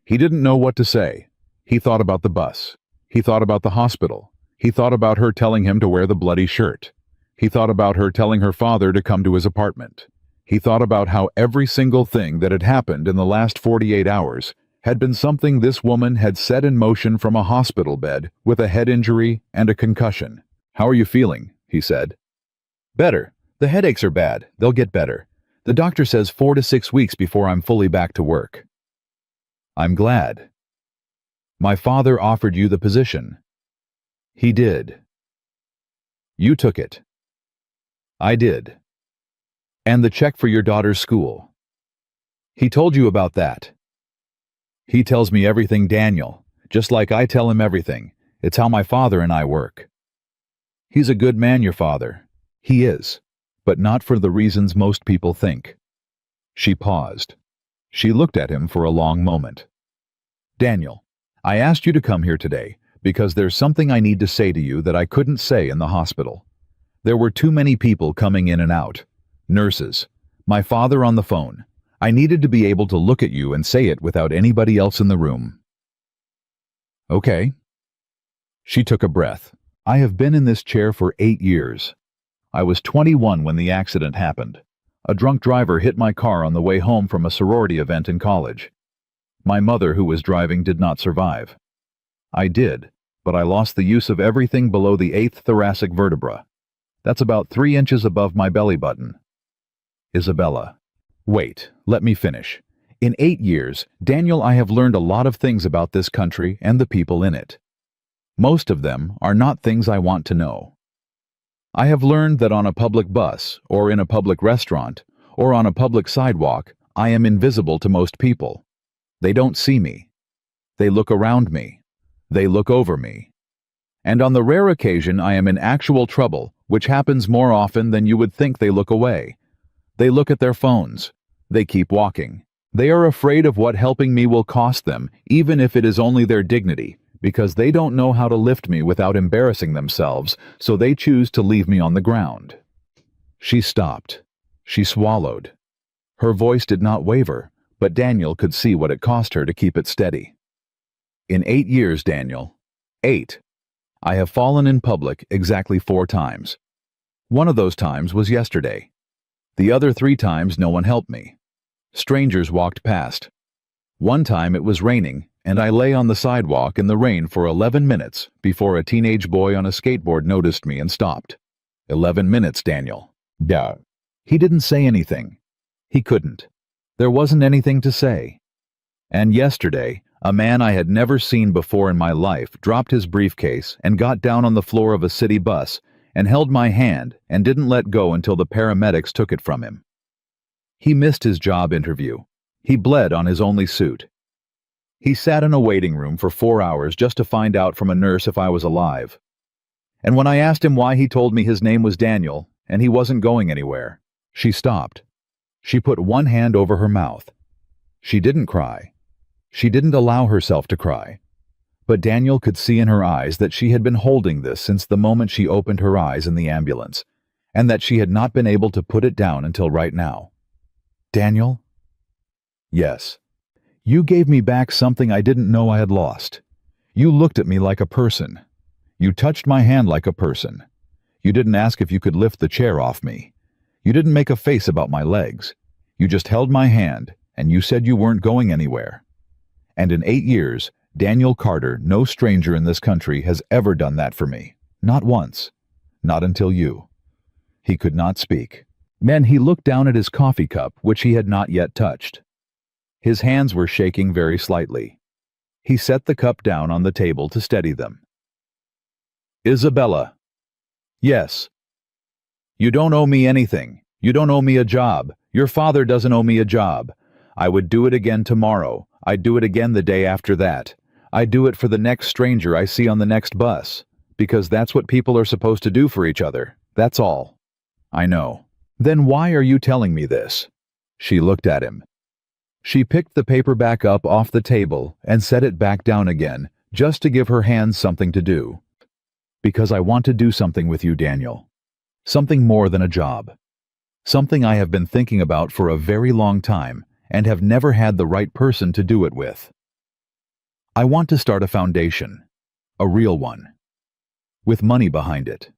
He didn't know what to say. He thought about the bus. He thought about the hospital. He thought about her telling him to wear the bloody shirt. He thought about her telling her father to come to his apartment. He thought about how every single thing that had happened in the last 48 hours had been something this woman had set in motion from a hospital bed with a head injury and a concussion. "How are you feeling?" he said. "Better. The headaches are bad. They'll get better. The doctor says 4 to 6 weeks before I'm fully back to work." "I'm glad." "My father offered you the position." "He did." "You took it." "I did." "And the check for your daughter's school." "He told you about that." "He tells me everything, Daniel, just like I tell him everything. It's how my father and I work." "He's a good man, your father." "He is, but not for the reasons most people think." She paused. She looked at him for a long moment. "Daniel, I asked you to come here today because there's something I need to say to you that I couldn't say in the hospital. There were too many people coming in and out. Nurses. My father on the phone. I needed to be able to look at you and say it without anybody else in the room." "Okay." She took a breath. "I have been in this chair for 8 years. I was 21 when the accident happened. A drunk driver hit my car on the way home from a sorority event in college. My mother, who was driving, did not survive. I did, but I lost the use of everything below the 8th thoracic vertebra. That's about 3 inches above my belly button. Isabella. Wait, let me finish. In 8 years, Daniel, I have learned a lot of things about this country and the people in it. Most of them are not things I want to know. I have learned that on a public bus, or in a public restaurant, or on a public sidewalk, I am invisible to most people. They don't see me. They look around me. They look over me. And on the rare occasion I am in actual trouble, which happens more often than you would think, they look away. They look at their phones. They keep walking. They are afraid of what helping me will cost them, even if it is only their dignity, because they don't know how to lift me without embarrassing themselves, so they choose to leave me on the ground. She stopped. She swallowed. Her voice did not waver, but Daniel could see what it cost her to keep it steady. In 8 years, Daniel, 8, I have fallen in public exactly 4 times. One of those times was yesterday. The other 3 times no one helped me. Strangers walked past. One time it was raining, and I lay on the sidewalk in the rain for 11 minutes before a teenage boy on a skateboard noticed me and stopped. 11 minutes, Daniel. Yeah. He didn't say anything. He couldn't. There wasn't anything to say. And yesterday, a man I had never seen before in my life dropped his briefcase and got down on the floor of a city bus and held my hand and didn't let go until the paramedics took it from him. He missed his job interview. He bled on his only suit. He sat in a waiting room for 4 hours just to find out from a nurse if I was alive. And when I asked him why, he told me his name was Daniel and he wasn't going anywhere. She stopped. She put one hand over her mouth. She didn't cry. She didn't allow herself to cry. But Daniel could see in her eyes that she had been holding this since the moment she opened her eyes in the ambulance, and that she had not been able to put it down until right now. Daniel? Yes. You gave me back something I didn't know I had lost. You looked at me like a person. You touched my hand like a person. You didn't ask if you could lift the chair off me. You didn't make a face about my legs. You just held my hand, and you said you weren't going anywhere. And in 8 years, Daniel Carter, no stranger in this country, has ever done that for me. Not once. Not until you. He could not speak. Then he looked down at his coffee cup, which he had not yet touched. His hands were shaking very slightly. He set the cup down on the table to steady them. Isabella. Yes. You don't owe me anything. You don't owe me a job. Your father doesn't owe me a job. I would do it again tomorrow. I'd do it again the day after that. I'd do it for the next stranger I see on the next bus, because that's what people are supposed to do for each other. That's all. I know. Then why are you telling me this? She looked at him. She picked the paper back up off the table and set it back down again, just to give her hands something to do. Because I want to do something with you, Daniel. Something more than a job. Something I have been thinking about for a very long time and have never had the right person to do it with. I want to start a foundation. A real one. With money behind it.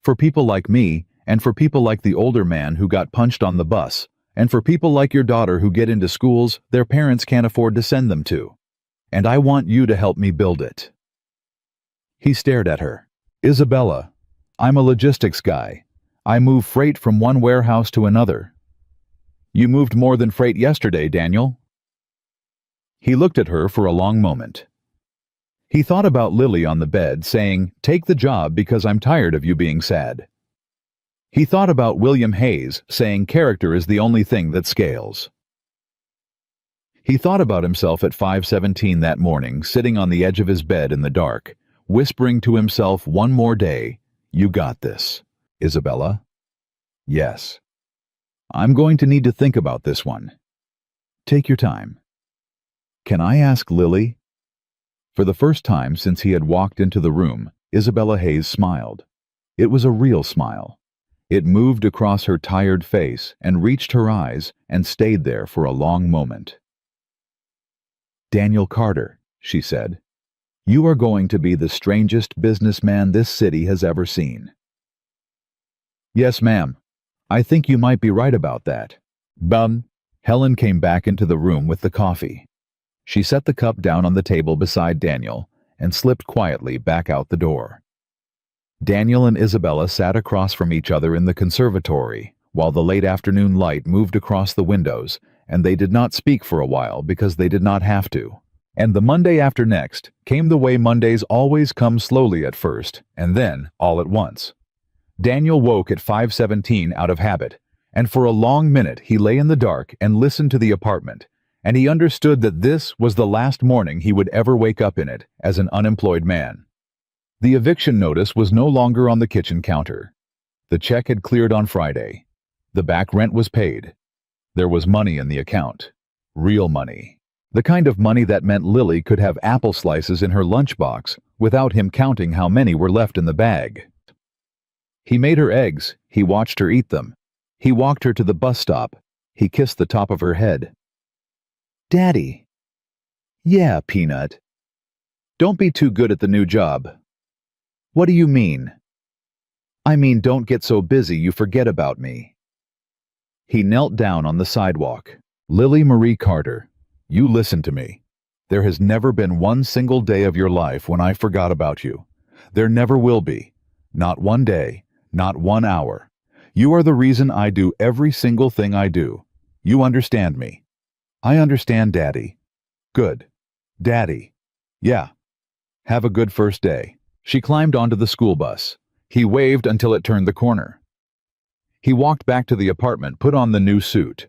For people like me, and for people like the older man who got punched on the bus, and for people like your daughter who get into schools their parents can't afford to send them to. And I want you to help me build it. He stared at her. Isabella, I'm a logistics guy. I move freight from one warehouse to another. You moved more than freight yesterday, Daniel. He looked at her for a long moment. He thought about Lily on the bed, saying, "Take the job because I'm tired of you being sad." He thought about William Hayes, saying character is the only thing that scales. He thought about himself at 5:17 that morning, sitting on the edge of his bed in the dark, whispering to himself one more day, "You got this, Isabella." Yes. I'm going to need to think about this one. Take your time. Can I ask Lily? For the first time since he had walked into the room, Isabella Hayes smiled. It was a real smile. It moved across her tired face and reached her eyes and stayed there for a long moment. Daniel Carter, she said, you are going to be the strangest businessman this city has ever seen. Yes, ma'am. I think you might be right about that. Helen came back into the room with the coffee. She set the cup down on the table beside Daniel and slipped quietly back out the door. Daniel and Isabella sat across from each other in the conservatory while the late afternoon light moved across the windows, and they did not speak for a while because they did not have to. And the Monday after next came the way Mondays always come, slowly at first, and then all at once. Daniel woke at 5:17 out of habit, and for a long minute he lay in the dark and listened to the apartment, and he understood that this was the last morning he would ever wake up in it as an unemployed man. The eviction notice was no longer on the kitchen counter. The check had cleared on Friday. The back rent was paid. There was money in the account. Real money. The kind of money that meant Lily could have apple slices in her lunchbox without him counting how many were left in the bag. He made her eggs. He watched her eat them. He walked her to the bus stop. He kissed the top of her head. "Daddy." "Yeah, Peanut." "Don't be too good at the new job." "What do you mean?" "I mean, don't get so busy you forget about me." He knelt down on the sidewalk. "Lily Marie Carter, you listen to me. There has never been one single day of your life when I forgot about you. There never will be. Not one day, not 1 hour. You are the reason I do every single thing I do. You understand me?" "I understand, Daddy." "Good. Daddy." "Yeah. Have a good first day." She climbed onto the school bus. He waved until it turned the corner. He walked back to the apartment, put on the new suit.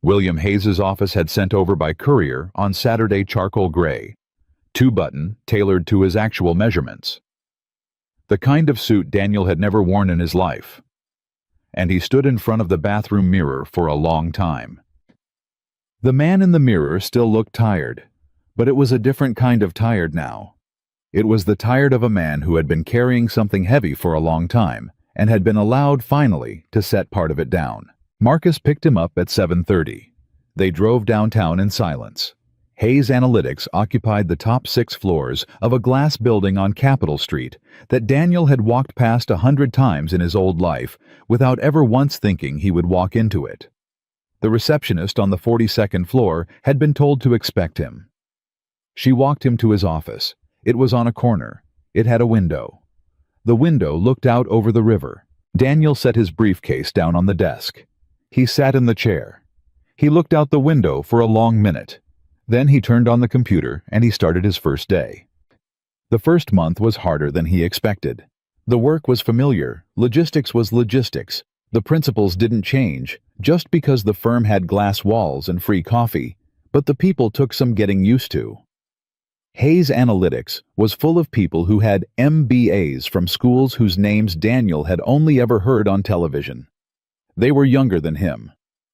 William Hayes's office had sent over by courier on Saturday charcoal gray, 2-button, tailored to his actual measurements. The kind of suit Daniel had never worn in his life. And he stood in front of the bathroom mirror for a long time. The man in the mirror still looked tired, but it was a different kind of tired now. It was the tired of a man who had been carrying something heavy for a long time and had been allowed, finally, to set part of it down. Marcus picked him up at 7:30. They drove downtown in silence. Hayes Analytics occupied the top 6 floors of a glass building on Capitol Street that Daniel had walked past 100 times in his old life without ever once thinking he would walk into it. The receptionist on the 42nd floor had been told to expect him. She walked him to his office. It was on a corner. It had a window. The window looked out over the river. Daniel set his briefcase down on the desk. He sat in the chair. He looked out the window for a long minute. Then he turned on the computer and he started his first day. The first month was harder than he expected. The work was familiar. Logistics was logistics. The principles didn't change just because the firm had glass walls and free coffee, but the people took some getting used to. Hayes Analytics was full of people who had MBAs from schools whose names Daniel had only ever heard on television. They were younger than him.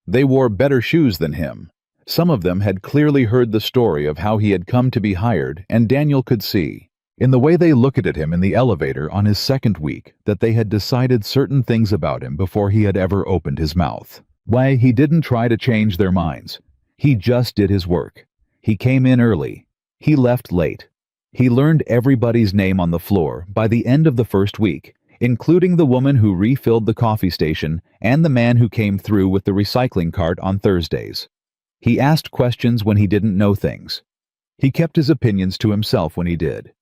They wore better shoes than him. Some of them had clearly heard the story of how he had come to be hired, and Daniel could see, in the way they looked at him in the elevator on his second week, that they had decided certain things about him before he had ever opened his mouth. Why, he didn't try to change their minds. He just did his work. He came in early. He left late. He learned everybody's name on the floor by the end of the first week, including the woman who refilled the coffee station and the man who came through with the recycling cart on Thursdays. He asked questions when he didn't know things. He kept his opinions to himself when he did.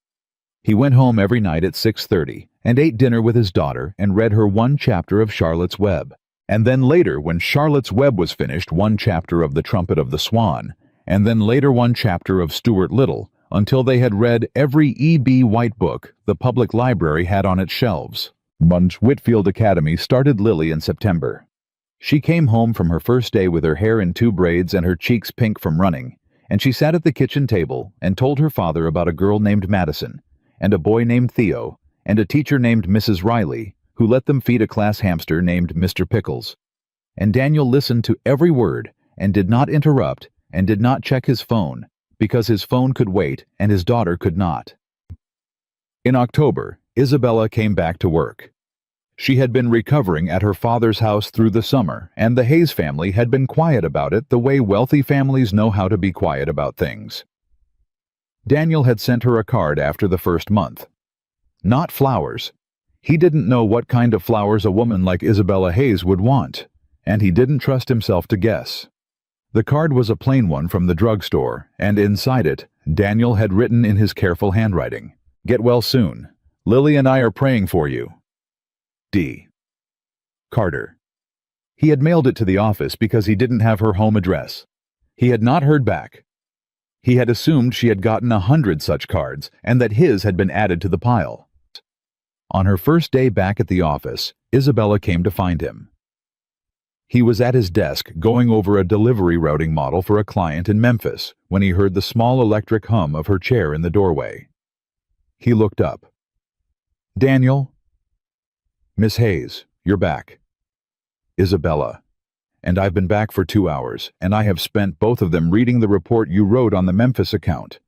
He went home every night at 6:30 and ate dinner with his daughter and read her 1 chapter of Charlotte's Web. And then later, when Charlotte's Web was finished, 1 chapter of The Trumpet of the Swan, and then later 1 chapter of Stuart Little, until they had read every E.B. White book the public library had on its shelves. Whitfield Academy started Lily in September. She came home from her first day with her hair in 2 braids and her cheeks pink from running, and she sat at the kitchen table and told her father about a girl named Madison, and a boy named Theo, and a teacher named Mrs. Riley, who let them feed a class hamster named Mr. Pickles. And Daniel listened to every word and did not interrupt and did not check his phone, because his phone could wait and his daughter could not. In October, Isabella came back to work. She had been recovering at her father's house through the summer, and the Hayes family had been quiet about it the way wealthy families know how to be quiet about things. Daniel had sent her a card after the first month. Not flowers. He didn't know what kind of flowers a woman like Isabella Hayes would want, and he didn't trust himself to guess. The card was a plain one from the drugstore, and inside it, Daniel had written in his careful handwriting, "Get well soon. Lily and I are praying for you. D. Carter." He had mailed it to the office because he didn't have her home address. He had not heard back. He had assumed she had gotten 100 such cards and that his had been added to the pile. On her first day back at the office, Isabella came to find him. He was at his desk going over a delivery routing model for a client in Memphis when he heard the small electric hum of her chair in the doorway. He looked up. "Daniel?" "Miss Hayes, you're back." "Isabella. And I've been back for 2 hours, and I have spent both of them reading the report you wrote on the Memphis account.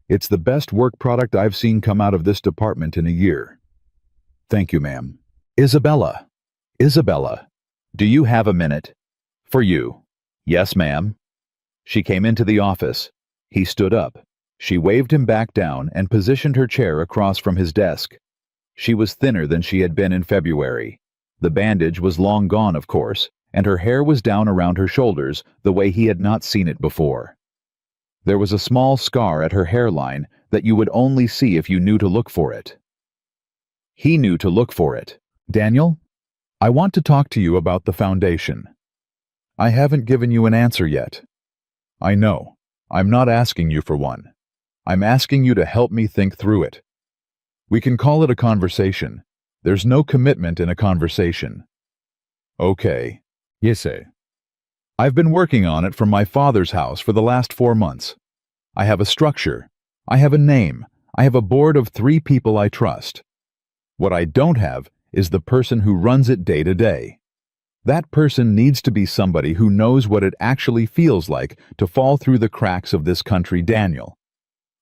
It's the best work product I've seen come out of this department in a year." "Thank you, ma'am." "Isabella. Isabella. Do you have a minute?" "For you." "Yes, ma'am." She came into the office. He stood up. She waved him back down and positioned her chair across from his desk. She was thinner than she had been in February. The bandage was long gone, of course, and her hair was down around her shoulders the way he had not seen it before. There was a small scar at her hairline that you would only see if you knew to look for it. He knew to look for it. "Daniel, I want to talk to you about the foundation. I haven't given you an answer yet. I know. I'm not asking you for one. I'm asking you to help me think through it. We can call it a conversation. There's no commitment in a conversation." "Okay." Yes, sir. "I've been working on it from my father's house for the last 4 months. I have a structure. I have a name. I have a board of 3 people I trust. What I don't have is the person who runs it day to day. That person needs to be somebody who knows what it actually feels like to fall through the cracks of this country, Daniel.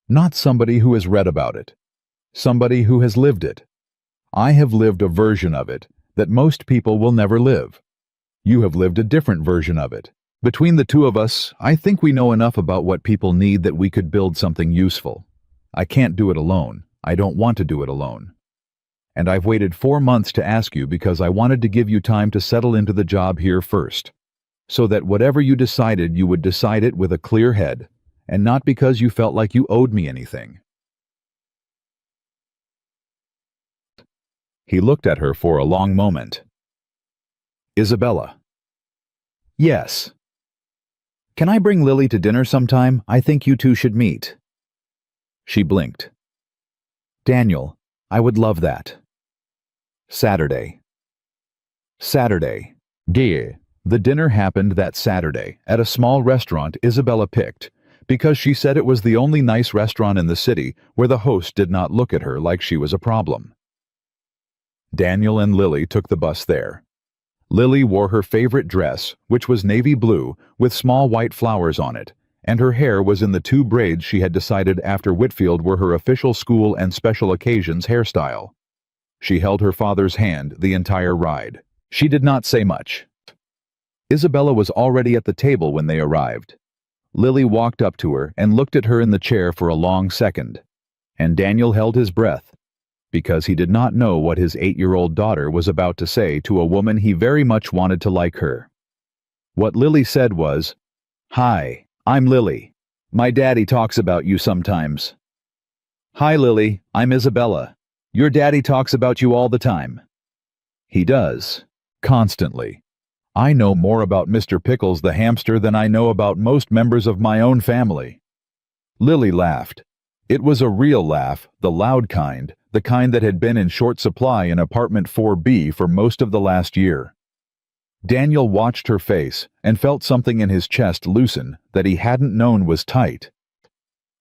Not somebody who has read about it. Somebody who has lived it. I have lived a version of it that most people will never live. You have lived a different version of it. Between the two of us, I think we know enough about what people need that we could build something useful. I can't do it alone. I don't want to do it alone. And I've waited 4 months to ask you because I wanted to give you time to settle into the job here first, so that whatever you decided, you would decide it with a clear head, and not because you felt like you owed me anything." He looked at her for a long moment. "Isabella." "Yes." "Can I bring Lily to dinner sometime? I think you two should meet." She blinked. "Daniel, I would love that." "Saturday." "Saturday." Dear. The dinner happened that Saturday at a small restaurant Isabella picked because she said it was the only nice restaurant in the city where the host did not look at her like she was a problem. Daniel and Lily took the bus there. Lily wore her favorite dress, which was navy blue with small white flowers on it, and her hair was in the 2 braids she had decided after Whitfield were her official school and special occasions hairstyle. She held her father's hand the entire ride. She did not say much. Isabella was already at the table when they arrived. Lily walked up to her and looked at her in the chair for a long second, and Daniel held his breath, because he did not know what his 8-year-old daughter was about to say to a woman he very much wanted to like her. What Lily said was, "Hi, I'm Lily. My daddy talks about you sometimes." "Hi, Lily, I'm Isabella. Your daddy talks about you all the time." "He does. Constantly. I know more about Mr. Pickles the hamster than I know about most members of my own family." Lily laughed. It was a real laugh, the loud kind, the kind that had been in short supply in apartment 4B for most of the last year. Daniel watched her face and felt something in his chest loosen that he hadn't known was tight.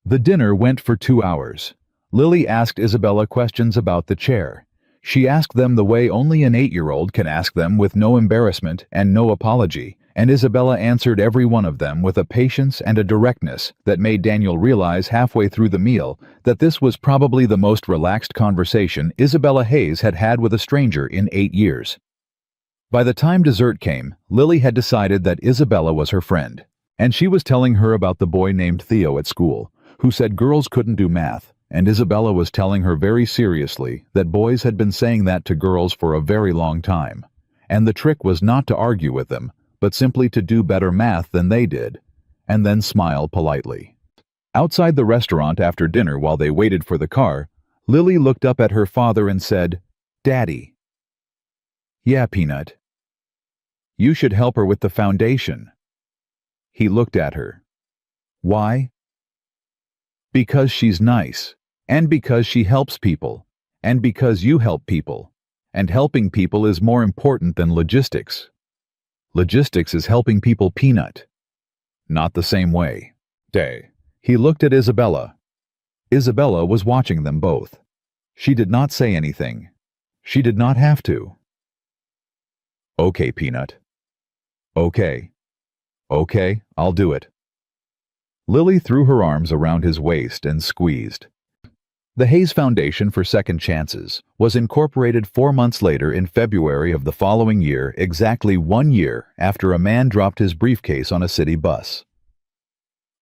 The dinner went for 2 hours. Lily asked Isabella questions about the chair. She asked them the way only an 8-year-old can ask them with no embarrassment and no apology, and Isabella answered every one of them with a patience and a directness that made Daniel realize halfway through the meal that this was probably the most relaxed conversation Isabella Hayes had had with a stranger in 8 years. By the time dessert came, Lily had decided that Isabella was her friend, and she was telling her about the boy named Theo at school, who said girls couldn't do math, and Isabella was telling her very seriously that boys had been saying that to girls for a very long time, and the trick was not to argue with them, but simply to do better math than they did, and then smile politely. Outside the restaurant after dinner while they waited for the car, Lily looked up at her father and said, "Daddy." "Yeah, Peanut. You should help her with the foundation." He looked at her. "Why?" "Because she's nice, and because she helps people, and because you help people, and helping people is more important than logistics. Logistics is helping people, Peanut. Not the same way." He looked at Isabella. Isabella was watching them both. She did not say anything. She did not have to. "Okay, Peanut. Okay. Okay, I'll do it." Lily threw her arms around his waist and squeezed. The Hayes Foundation for Second Chances was incorporated 4 months later in February of the following year, exactly 1 year after a man dropped his briefcase on a city bus.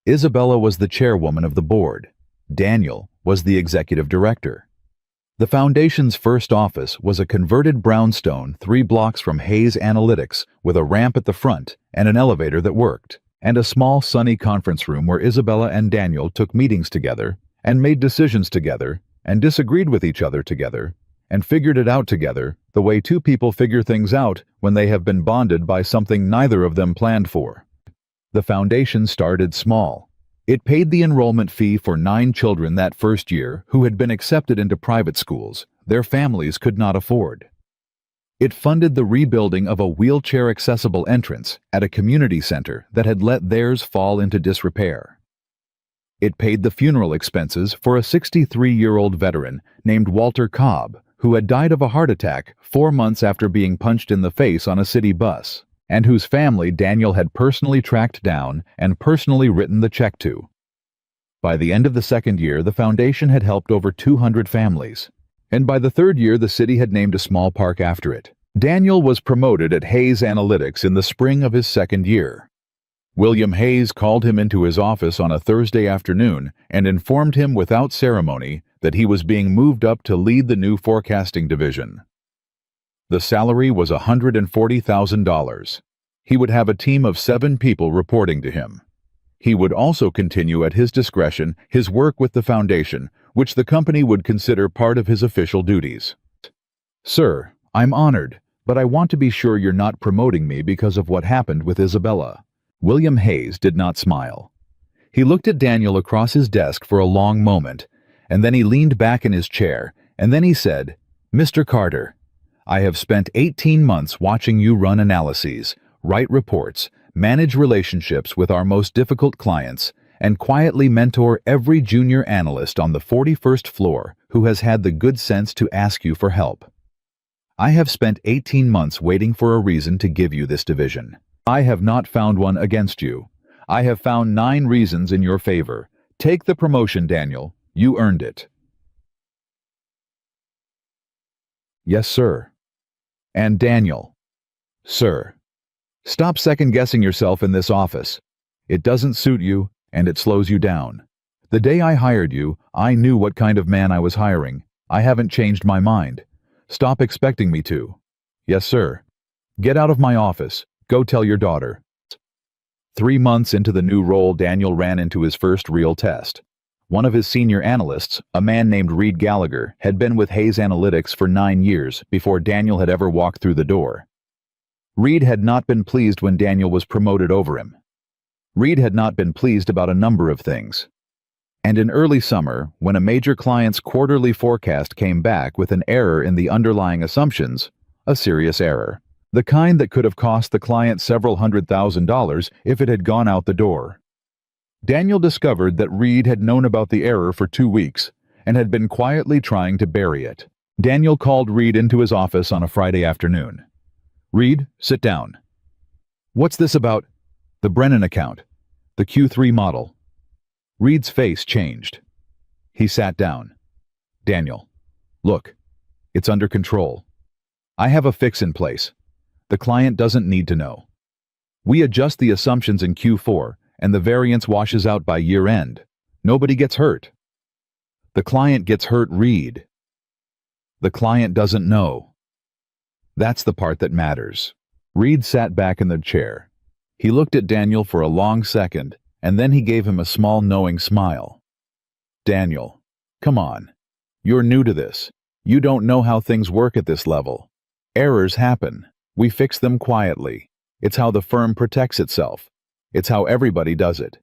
Isabella was the chairwoman of the board. Daniel was the executive director. The foundation's first office was a converted brownstone 3 blocks from Hayes Analytics with a ramp at the front and an elevator that worked, and a small sunny conference room where Isabella and Daniel took meetings together and made decisions together and disagreed with each other together and figured it out together the way 2 people figure things out when they have been bonded by something neither of them planned for. The foundation started small. It paid the enrollment fee for 9 children that first year who had been accepted into private schools their families could not afford. It funded the rebuilding of a wheelchair-accessible entrance at a community center that had let theirs fall into disrepair. It paid the funeral expenses for a 63-year-old veteran named Walter Cobb, who had died of a heart attack 4 months after being punched in the face on a city bus, and whose family Daniel had personally tracked down and personally written the check to. By the end of the second year, the foundation had helped over 200 families, and by the third year the city had named a small park after it. Daniel was promoted at Hayes Analytics in the spring of his second year. William Hayes called him into his office on a Thursday afternoon and informed him without ceremony that he was being moved up to lead the new forecasting division. The salary was $140,000. He would have a team of 7 people reporting to him. He would also continue at his discretion his work with the foundation, which the company would consider part of his official duties. "Sir, I'm honored, but I want to be sure you're not promoting me because of what happened with Isabella." William Hayes did not smile. He looked at Daniel across his desk for a long moment, and then he leaned back in his chair, and then he said, "Mr. Carter, I have spent 18 months watching you run analyses, write reports, manage relationships with our most difficult clients, and quietly mentor every junior analyst on the 41st floor who has had the good sense to ask you for help. I have spent 18 months waiting for a reason to give you this division. I have not found one against you. I have found 9 reasons in your favor. Take the promotion, Daniel. You earned it." "Yes, sir." "And Daniel." "Sir. Stop second-guessing yourself in this office. It doesn't suit you, and it slows you down. The day I hired you, I knew what kind of man I was hiring. I haven't changed my mind. Stop expecting me to." "Yes, sir." "Get out of my office. Go tell your daughter." 3 months into the new role, Daniel ran into his first real test. One of his senior analysts, a man named Reed Gallagher, had been with Hayes Analytics for 9 years before Daniel had ever walked through the door. Reed had not been pleased when Daniel was promoted over him. Reed had not been pleased about a number of things. And in early summer, when a major client's quarterly forecast came back with an error in the underlying assumptions, a serious error, the kind that could have cost the client several $100,000 if it had gone out the door. Daniel discovered that Reed had known about the error for 2 weeks and had been quietly trying to bury it. Daniel called Reed into his office on a Friday afternoon. "Reed, sit down." "What's this about?" "The Brennan account. The Q3 model." Reed's face changed. He sat down. "Daniel, look, it's under control. I have a fix in place. The client doesn't need to know. We adjust the assumptions in Q4, and the variance washes out by year-end. Nobody gets hurt." "The client gets hurt, Reed." "The client doesn't know. That's the part that matters." Reed sat back in the chair. He looked at Daniel for a long second, and then he gave him a small knowing smile. Daniel, come on. You're new to this. You don't know how things work at this level. Errors happen. We fix them quietly. It's how the firm protects itself. It's how everybody does it.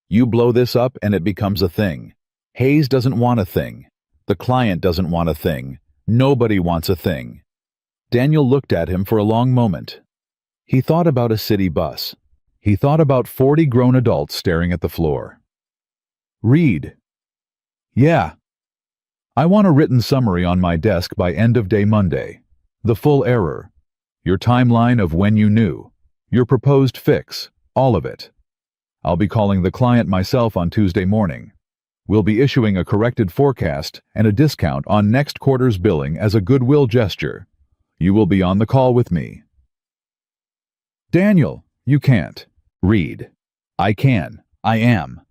You blow this up and it becomes a thing. Hayes doesn't want a thing. The client doesn't want a thing. Nobody wants a thing. Daniel looked at him for a long moment. He thought about a city bus. He thought about 40 grown adults staring at the floor. Read. Yeah. I want a written summary on my desk by end of day Monday. The full error. Your timeline of when you knew. Your proposed fix. All of it. I'll be calling the client myself on Tuesday morning. We'll be issuing a corrected forecast and a discount on next quarter's billing as a goodwill gesture. You will be on the call with me. Daniel, you can't. Read. I can. I am.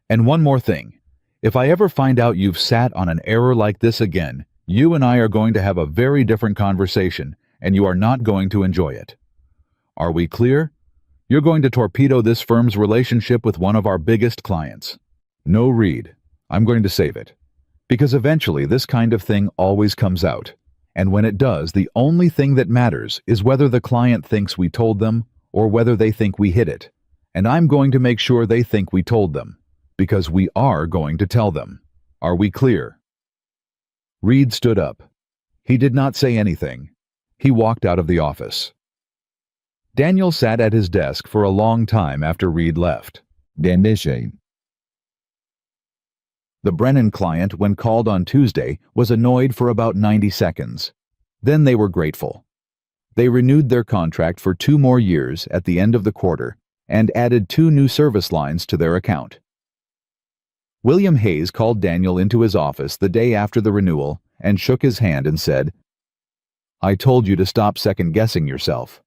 And one more thing. If I ever find out you've sat on an error like this again, you and I are going to have a very different conversation, and you are not going to enjoy it. Are we clear? You're going to torpedo this firm's relationship with one of our biggest clients. No, Reed. I'm going to save it. Because eventually this kind of thing always comes out. And when it does, the only thing that matters is whether the client thinks we told them or whether they think we hid it. And I'm going to make sure they think we told them. Because we are going to tell them. Are we clear? Reed stood up. He did not say anything. He walked out of the office. Daniel sat at his desk for a long time after Reed left. Dandisha. The Brennan client, when called on Tuesday, was annoyed for about 90 seconds. Then they were grateful. They renewed their contract for 2 more years at the end of the quarter and added 2 new service lines to their account. William Hayes called Daniel into his office the day after the renewal and shook his hand and said, I told you to stop second-guessing yourself.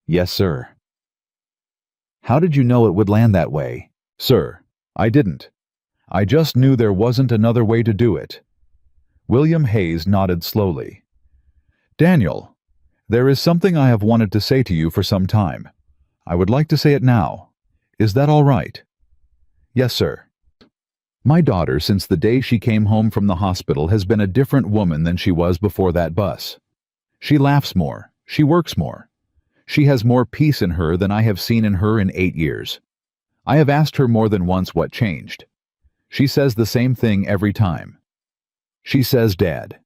Yes, sir. How did you know it would land that way? Sir, I didn't. I just knew there wasn't another way to do it. William Hayes nodded slowly. Daniel, there is something I have wanted to say to you for some time. I would like to say it now. Is that all right? Yes, sir. My daughter, since the day she came home from the hospital, has been a different woman than she was before that bus. She laughs more. She works more. She has more peace in her than I have seen in her in 8 years. I have asked her more than once what changed. She says the same thing every time. She says, Dad,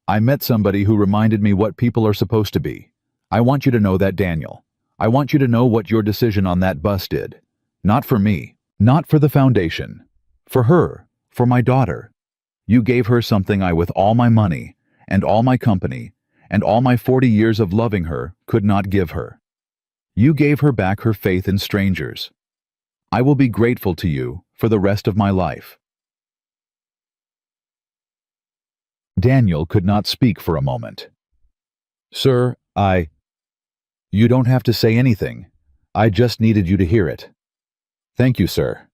I met somebody who reminded me what people are supposed to be. I want you to know that, Daniel. I want you to know what your decision on that bus did. Not for me. Not for the foundation. For her. For my daughter. You gave her something I, with all my money, and all my company, and all my 40 years of loving her, could not give her. You gave her back her faith in strangers. I will be grateful to you for the rest of my life. Daniel could not speak for a moment. Sir, You don't have to say anything. I just needed you to hear it. Thank you, sir.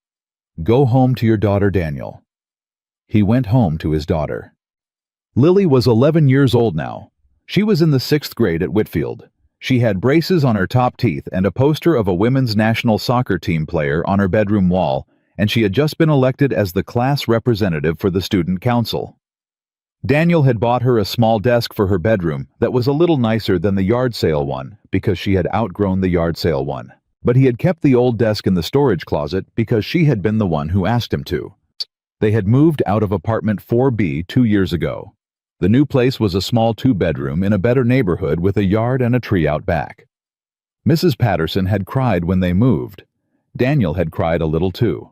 Go home to your daughter, Daniel. He went home to his daughter. Lily was 11 years old now. She was in the 6th grade at Whitfield. She had braces on her top teeth and a poster of a women's national soccer team player on her bedroom wall, and she had just been elected as the class representative for the student council. Daniel had bought her a small desk for her bedroom that was a little nicer than the yard sale one because she had outgrown the yard sale one. But he had kept the old desk in the storage closet because she had been the one who asked him to. They had moved out of apartment 4B 2 years ago. The new place was a small 2-bedroom in a better neighborhood with a yard and a tree out back. Mrs. Patterson had cried when they moved. Daniel had cried a little too.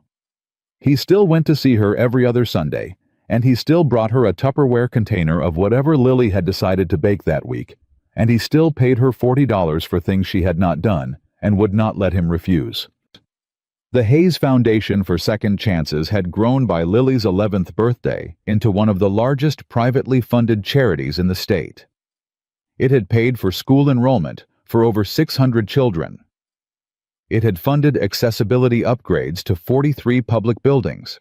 He still went to see her every other Sunday, and he still brought her a Tupperware container of whatever Lily had decided to bake that week, and he still paid her $40 for things she had not done and would not let him refuse. The Hayes Foundation for Second Chances had grown by Lily's 11th birthday into one of the largest privately funded charities in the state. It had paid for school enrollment for over 600 children. It had funded accessibility upgrades to 43 public buildings.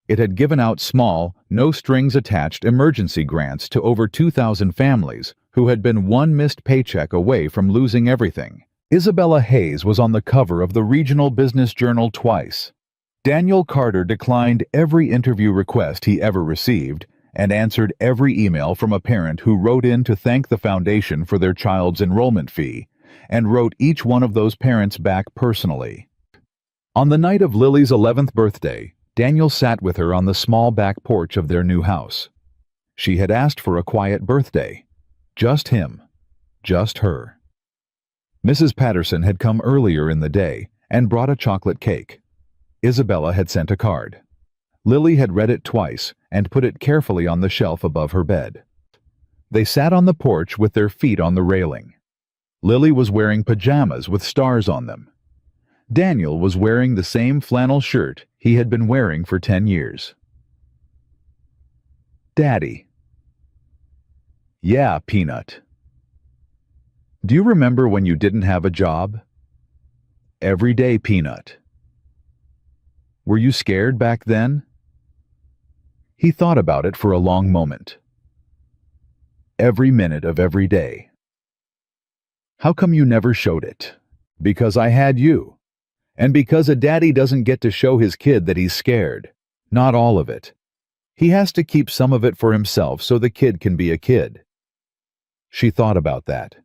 It had given out small, no-strings-attached emergency grants to over 2,000 families who had been one missed paycheck away from losing everything. Isabella Hayes was on the cover of the Regional Business Journal twice. Daniel Carter declined every interview request he ever received and answered every email from a parent who wrote in to thank the foundation for their child's enrollment fee, and wrote each one of those parents back personally. On the night of Lily's 11th birthday, Daniel sat with her on the small back porch of their new house. She had asked for a quiet birthday. Just him. Just her. Mrs. Patterson had come earlier in the day and brought a chocolate cake. Isabella had sent a card. Lily had read it twice and put it carefully on the shelf above her bed. They sat on the porch with their feet on the railing. Lily was wearing pajamas with stars on them. Daniel was wearing the same flannel shirt he had been wearing for 10 years. Daddy. Yeah, Peanut. Do you remember when you didn't have a job? Every day, Peanut. Were you scared back then? He thought about it for a long moment. Every minute of every day. How come you never showed it? Because I had you. And because a daddy doesn't get to show his kid that he's scared. Not all of it. He has to keep some of it for himself so the kid can be a kid. She thought about that.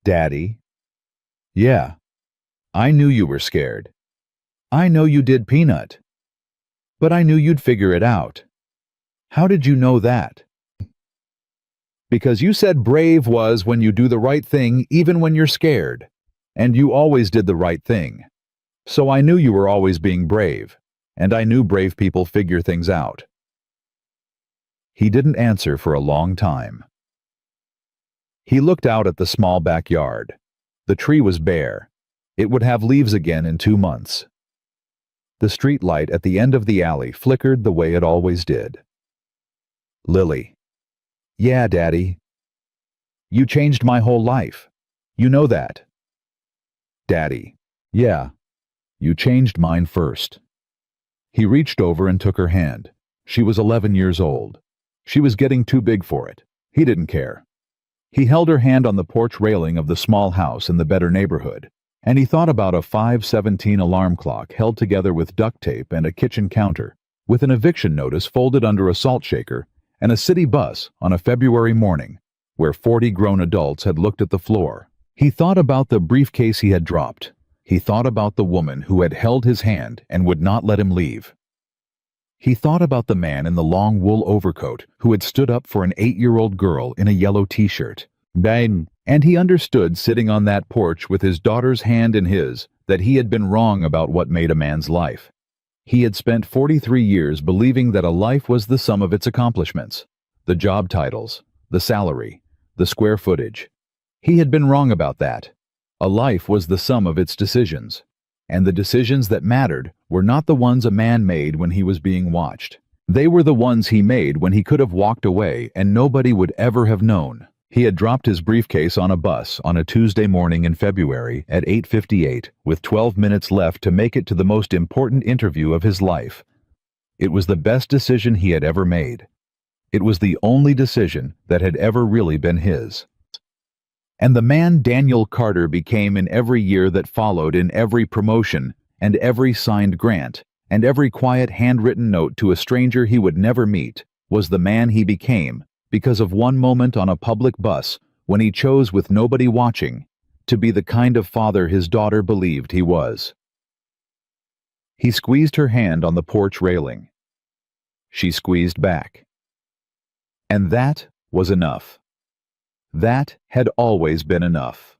Daddy? Yeah. I knew you were scared. I know you did, Peanut. But I knew you'd figure it out. How did you know that? Because you said brave was when you do the right thing even when you're scared. And you always did the right thing. So I knew you were always being brave. And I knew brave people figure things out. He didn't answer for a long time. He looked out at the small backyard. The tree was bare. It would have leaves again in 2 months. The street light at the end of the alley flickered the way it always did. Lily. Yeah, Daddy. You changed my whole life. You know that. Daddy. Yeah. You changed mine first. He reached over and took her hand. She was 11 years old. She was getting too big for it. He didn't care. He held her hand on the porch railing of the small house in the better neighborhood, and he thought about a 5:17 alarm clock held together with duct tape and a kitchen counter, with an eviction notice folded under a salt shaker, and a city bus on a February morning, where 40 grown adults had looked at the floor. He thought about the briefcase he had dropped. He thought about the woman who had held his hand and would not let him leave. He thought about the man in the long wool overcoat who had stood up for an 8-year-old girl in a yellow t-shirt. Bang! And he understood, sitting on that porch with his daughter's hand in his, that he had been wrong about what made a man's life. He had spent 43 years believing that a life was the sum of its accomplishments, the job titles, the salary, the square footage. He had been wrong about that. A life was the sum of its decisions. And the decisions that mattered were not the ones a man made when he was being watched. They were the ones he made when he could have walked away and nobody would ever have known. He had dropped his briefcase on a bus on a Tuesday morning in February at 8:58 with 12 minutes left to make it to the most important interview of his life. It was the best decision he had ever made. It was the only decision that had ever really been his. And the man Daniel Carter became in every year that followed, in every promotion, and every signed grant, and every quiet handwritten note to a stranger he would never meet, was the man he became because of one moment on a public bus when he chose, with nobody watching, to be the kind of father his daughter believed he was. He squeezed her hand on the porch railing. She squeezed back. And that was enough. That had always been enough.